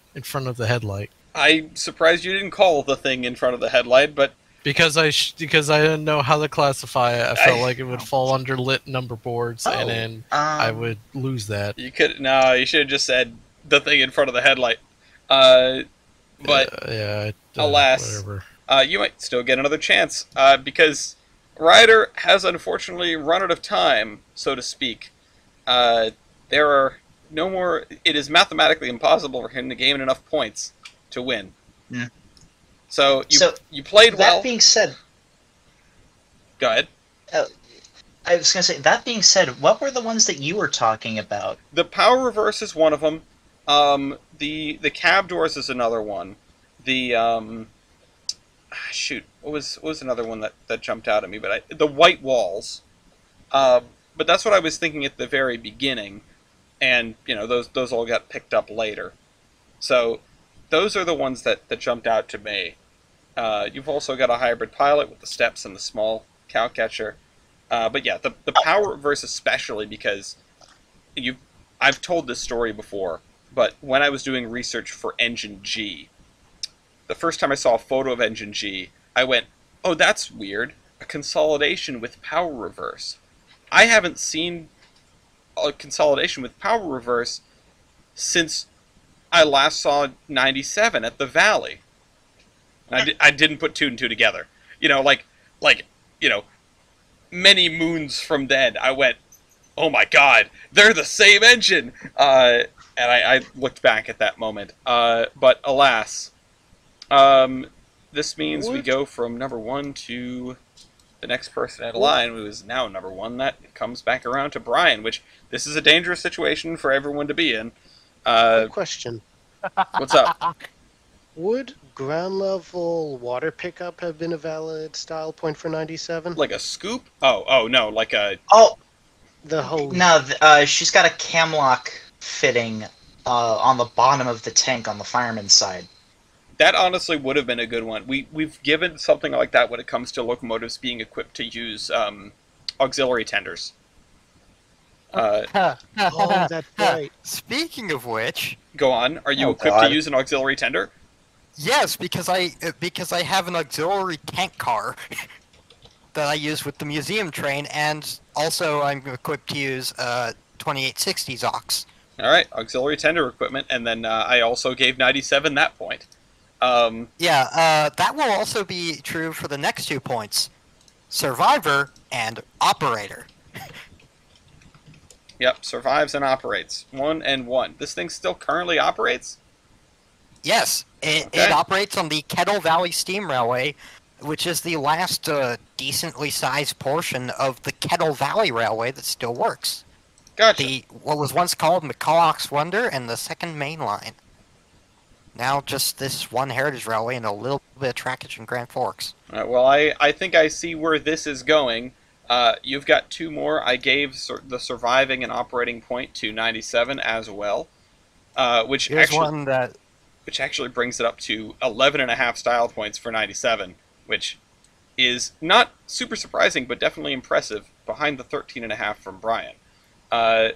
headlight. I'm surprised you didn't call the thing in front of the headlight, but Because because I didn't know how to classify it. I felt like it would fall under lit number boards, and then I would lose that. you could no. You should have just said the thing in front of the headlight. But yeah, alas, whatever. You might still get another chance because Ryder has unfortunately run out of time, so to speak. There are no more. It is mathematically impossible for him to gain enough points to win. Yeah. So you played well. That being said, Go ahead. I was going to say, that being said, what were the ones that you were talking about? The power reverse is one of them. The cab doors is another one. The shoot, what was another one that jumped out at me? But the white walls. But that's what I was thinking at the very beginning, and those all got picked up later. So those are the ones that jumped out to me. You've also got a hybrid pilot with the steps and the small cow catcher. But yeah, the power reverse especially because I've told this story before, but when I was doing research for Engine G, the first time I saw a photo of Engine G, I went, oh, that's weird. A consolidation with power reverse. I haven't seen a consolidation with power reverse since I last saw 97 at the Valley. I didn't put two and two together. Many moons from then, I went, oh my god, they're the same engine! And I looked back at that moment. But alas, this means we go from number one to the next person in line, who is now number one. That comes back around to Brian, which this is a dangerous situation for everyone to be in. question. What's up? Would ground level water pickup have been a valid style point for 97? Like a scoop? Oh no, like a... Oh, The whole... no, she's got a camlock fitting on the bottom of the tank on the fireman's side. That honestly would have been a good one. We've given something like that when it comes to locomotives being equipped to use auxiliary tenders. Oh, that's right. Speaking of which, Go on. Are you Oh, equipped God. to use an auxiliary tender? yes, because I have an auxiliary tank car that I use with the museum train, and also I'm equipped to use 2860's aux. All right, auxiliary tender equipment, and then I also gave 97 that point. Yeah, that will also be true for the next 2 points: survivor and operator. Yep, survives and operates. 1 and 1. This thing still currently operates? Yes, it Okay. operates on the Kettle Valley Steam Railway, which is the last decently sized portion of the Kettle Valley Railway that still works. Gotcha. What was once called McCulloch's Wonder and the second main line. Now just this one heritage railway and a little bit of trackage in Grand Forks. All right, well, I think I see where this is going. You've got 2 more. I gave the surviving and operating point to 97 as well, which Here's one that... actually brings it up to 11.5 style points for 97, which is not super surprising, but definitely impressive, behind the 13.5 from Brian.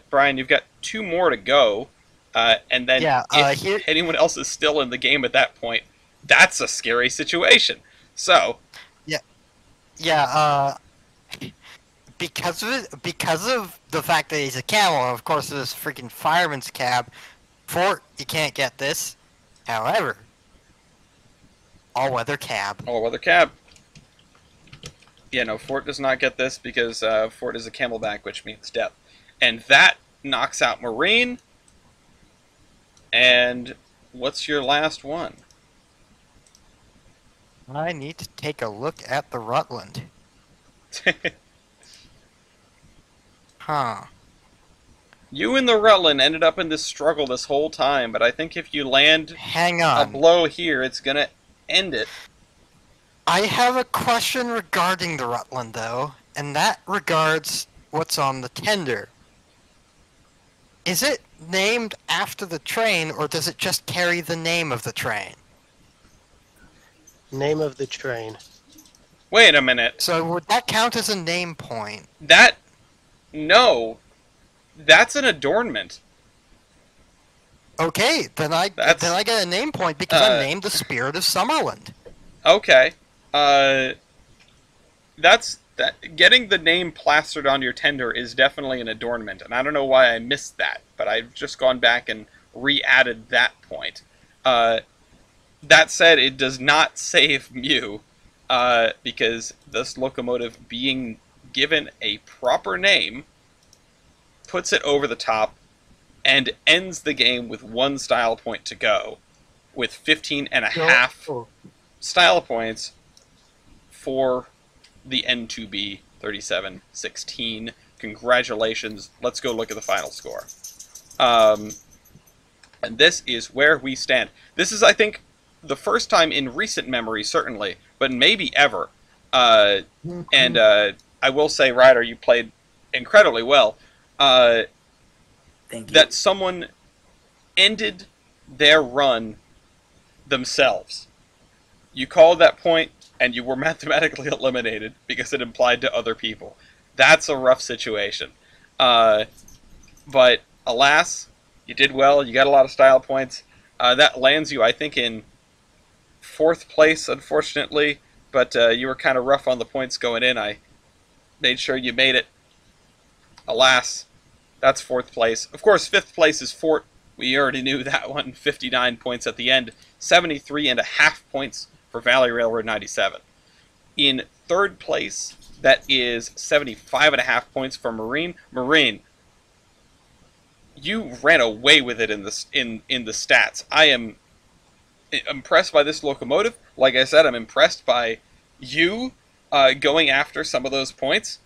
Brian, you've got 2 more to go, and then if anyone else is still in the game at that point, that's a scary situation. So, because of the fact that he's a camel, and of course this freaking fireman's cab, Fort, you can't get this. However, all-weather cab. all-weather cab. Yeah, no, Fort does not get this because Fort is a camelback, which means death. And that knocks out Marine. And what's your last one? I need to take a look at the Rutland. Huh. You and the Rutland ended up in this struggle this whole time, but I think if you land Hang a on. blow here, it's gonna end it. I have a question regarding the Rutland, though, and that regards what's on the tender. Is it named after the train, or does it just carry the name of the train? Name of the train. Wait a minute. So would that count as a name point? No, that's an adornment. Okay, then I That's- get a name point because I named the Spirit of Summerland. Okay. Getting the name plastered on your tender is definitely an adornment, and I don't know why I missed that, but I've just gone back and re-added that point. That said, it does not save Mew, because this locomotive being given a proper name puts it over the top and ends the game with 1 style point to go, with 15 and a half style points for the N2B 3716. Congratulations. Let's go look at the final score. And this is where we stand. This is, I think, the first time in recent memory, certainly, but maybe ever. And I will say, Ryder, you played incredibly well. Thank you. That someone ended their run themselves. You called that point, and you were mathematically eliminated because it implied to other people. That's a rough situation. But alas, you did well. You got a lot of style points. That lands you, I think, in 4th place, unfortunately. But you were kind of rough on the points going in. I made sure you made it. Alas, that's 4th place. Of course, 5th place is Fort. We already knew that one. 59 points at the end. 73.5 points for Valley Railroad 97. In 3rd place, that is 75.5 points for Marine. Marine, you ran away with it in the stats. I am impressed by this locomotive. Like I said, I'm impressed by you going after some of those points.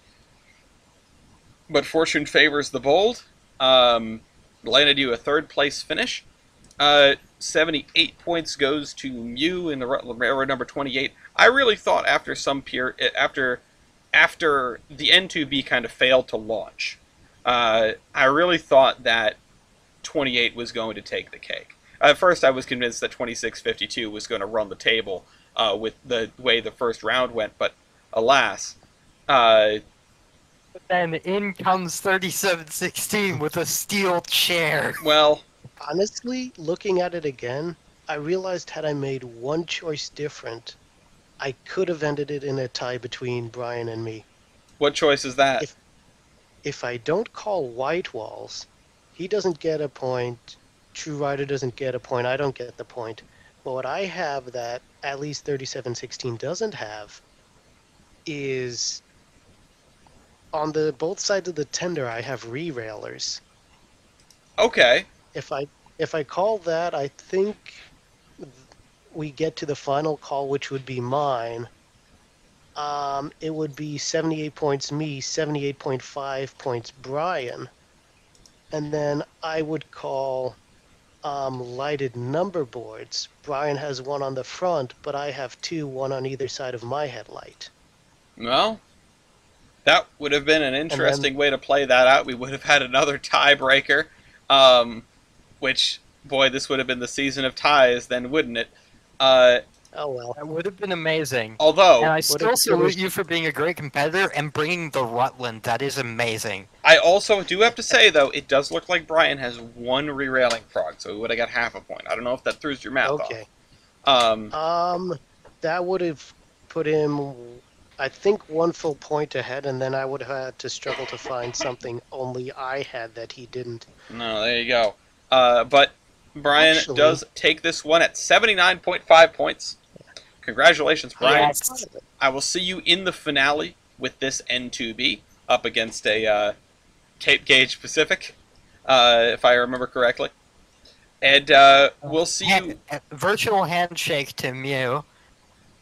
But fortune favors the bold. Landed you a 3rd place finish. 78 points goes to Mew in the Rutland Railroad number 28. I really thought after the N2B kind of failed to launch, I really thought that 28 was going to take the cake. At first, I was convinced that 2652 was going to run the table with the way the first round went, but alas. But then in comes 3716 with a steel chair. Well, Honestly, looking at it again, I realized had I made one choice different, I could have ended it in a tie between Brian and me. what choice is that? If I don't call white walls, he doesn't get a point, True Rider doesn't get a point, I don't get the point. But what I have that at least 3716 doesn't have is on the both sides of the tender I have re-railers. Okay. If I call that, I think we get to the final call, which would be mine. It would be 78 points me, 78.5 points Brian. And then I would call lighted number boards. Brian has one on the front, but I have 2, one on either side of my headlight. Well, that would have been an interesting way to play that out. We would have had another tiebreaker, which, boy, this would have been the season of ties then, wouldn't it? Oh well. That would have been amazing. Although, And I still salute you for being a great competitor and bringing the Rutland. That is amazing. I also do have to say, though, it does look like Brian has 1 re-railing prog, so he would have got half a point. I don't know if that throws your math Okay. off. That would have put him, I think, 1 full point ahead, and then I would have had to struggle to find something only I had that he didn't. No, there you go. But Brian Actually- does take this one at 79.5 points. Congratulations, Brian. Yes. I will see you in the finale with this N2B up against a Cape Gauge Pacific, if I remember correctly. And we'll see you. Virtual handshake to Mew.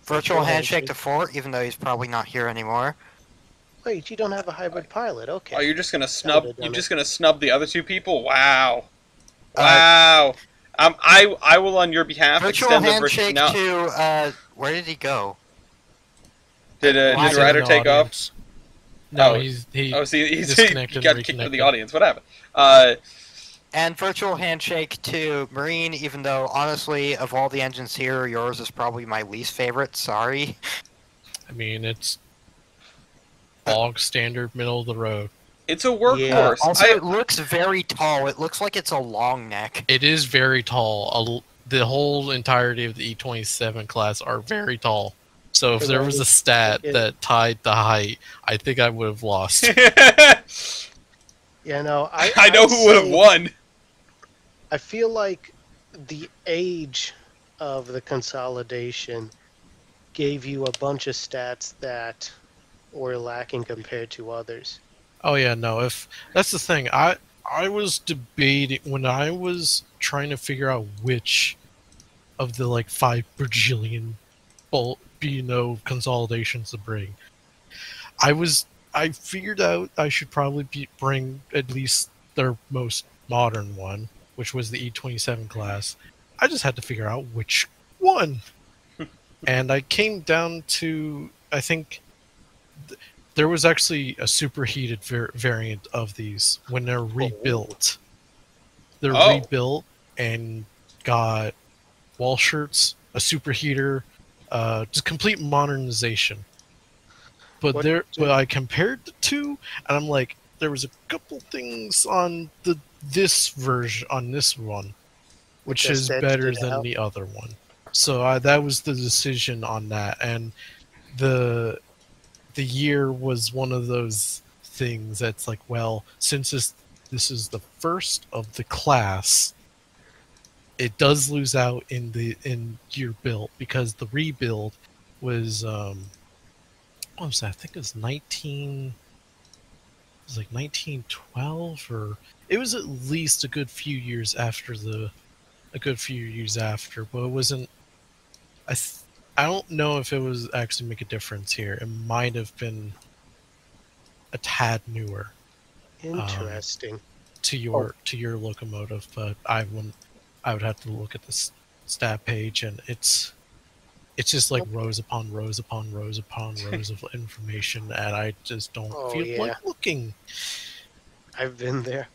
Virtual handshake to Fort, even though he's probably not here anymore. Wait, you don't have a hybrid pilot? Okay. Oh, you're just gonna That snub? would've You're done just it. gonna snub the other two people? Wow. Wow. I will on your behalf Virtual extend the handshake now. to, where did he go? Did He's in Ryder the take off? audience. No, Oh. he Oh, see, he disconnected got and kicked from the reconnected. audience. What happened? And virtual handshake to Marine, even though, honestly, of all the engines here, yours is probably my least favorite. Sorry. I mean, it's bog standard, middle of the road. It's a workhorse. Also, it looks very tall. It looks like it's a long neck. It is very tall. The whole entirety of the E-27 class are very tall. So if there was a stat that tied the height, I think I would have lost. Yeah, no, I know who would have won. I feel like the age of the consolidation gave you a bunch of stats that were lacking compared to others. Oh yeah, no. If that's the thing, I was debating when I was trying to figure out which of the like 5 bajillion consolidations to bring. I figured out I should probably bring at least their most modern one, which was the E-27 class. I just had to figure out which one. And I came down to, I think, there was actually a superheated variant of these when they're rebuilt. They're rebuilt and got wall shirts, a superheater, just complete modernization. But I compared the two, and I'm like, there was a couple things on this version, on this one, which is better than the other one. So that was the decision on that, and the year was one of those things that's like, well, since this is the first of the class, it does lose out in year built, because the rebuild was what was that? I think it was 1912, or it was at least a good few years after, but it wasn't. I don't know if it was actually make a difference here. It might have been a tad newer. Interesting. To your locomotive, but I would have to look at the stat page, and it's just like rows upon rows upon rows upon rows of information, and I just don't feel like looking. I've been there.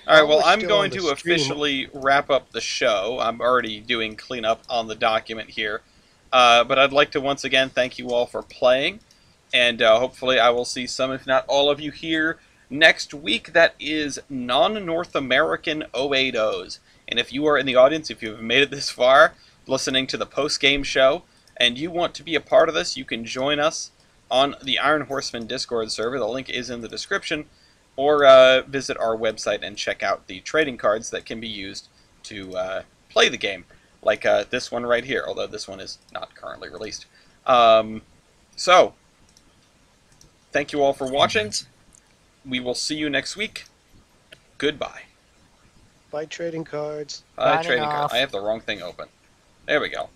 All right, well, I'm going to officially wrap up the show. I'm already doing cleanup on the document here. But I'd like to once again thank you all for playing, and hopefully I will see some, if not all of you, here next week. That is non-North American 080s. And if you are in the audience, if you've made it this far, listening to the post-game show, and you want to be a part of this, you can join us on the Iron Horseman Discord server. The link is in the description, or visit our website and check out the trading cards that can be used to play the game. Like this one right here, although this one is not currently released. So, thank you all for watching. We will see you next week. Goodbye. Buy trading cards. Trading cards. I have the wrong thing open. There we go.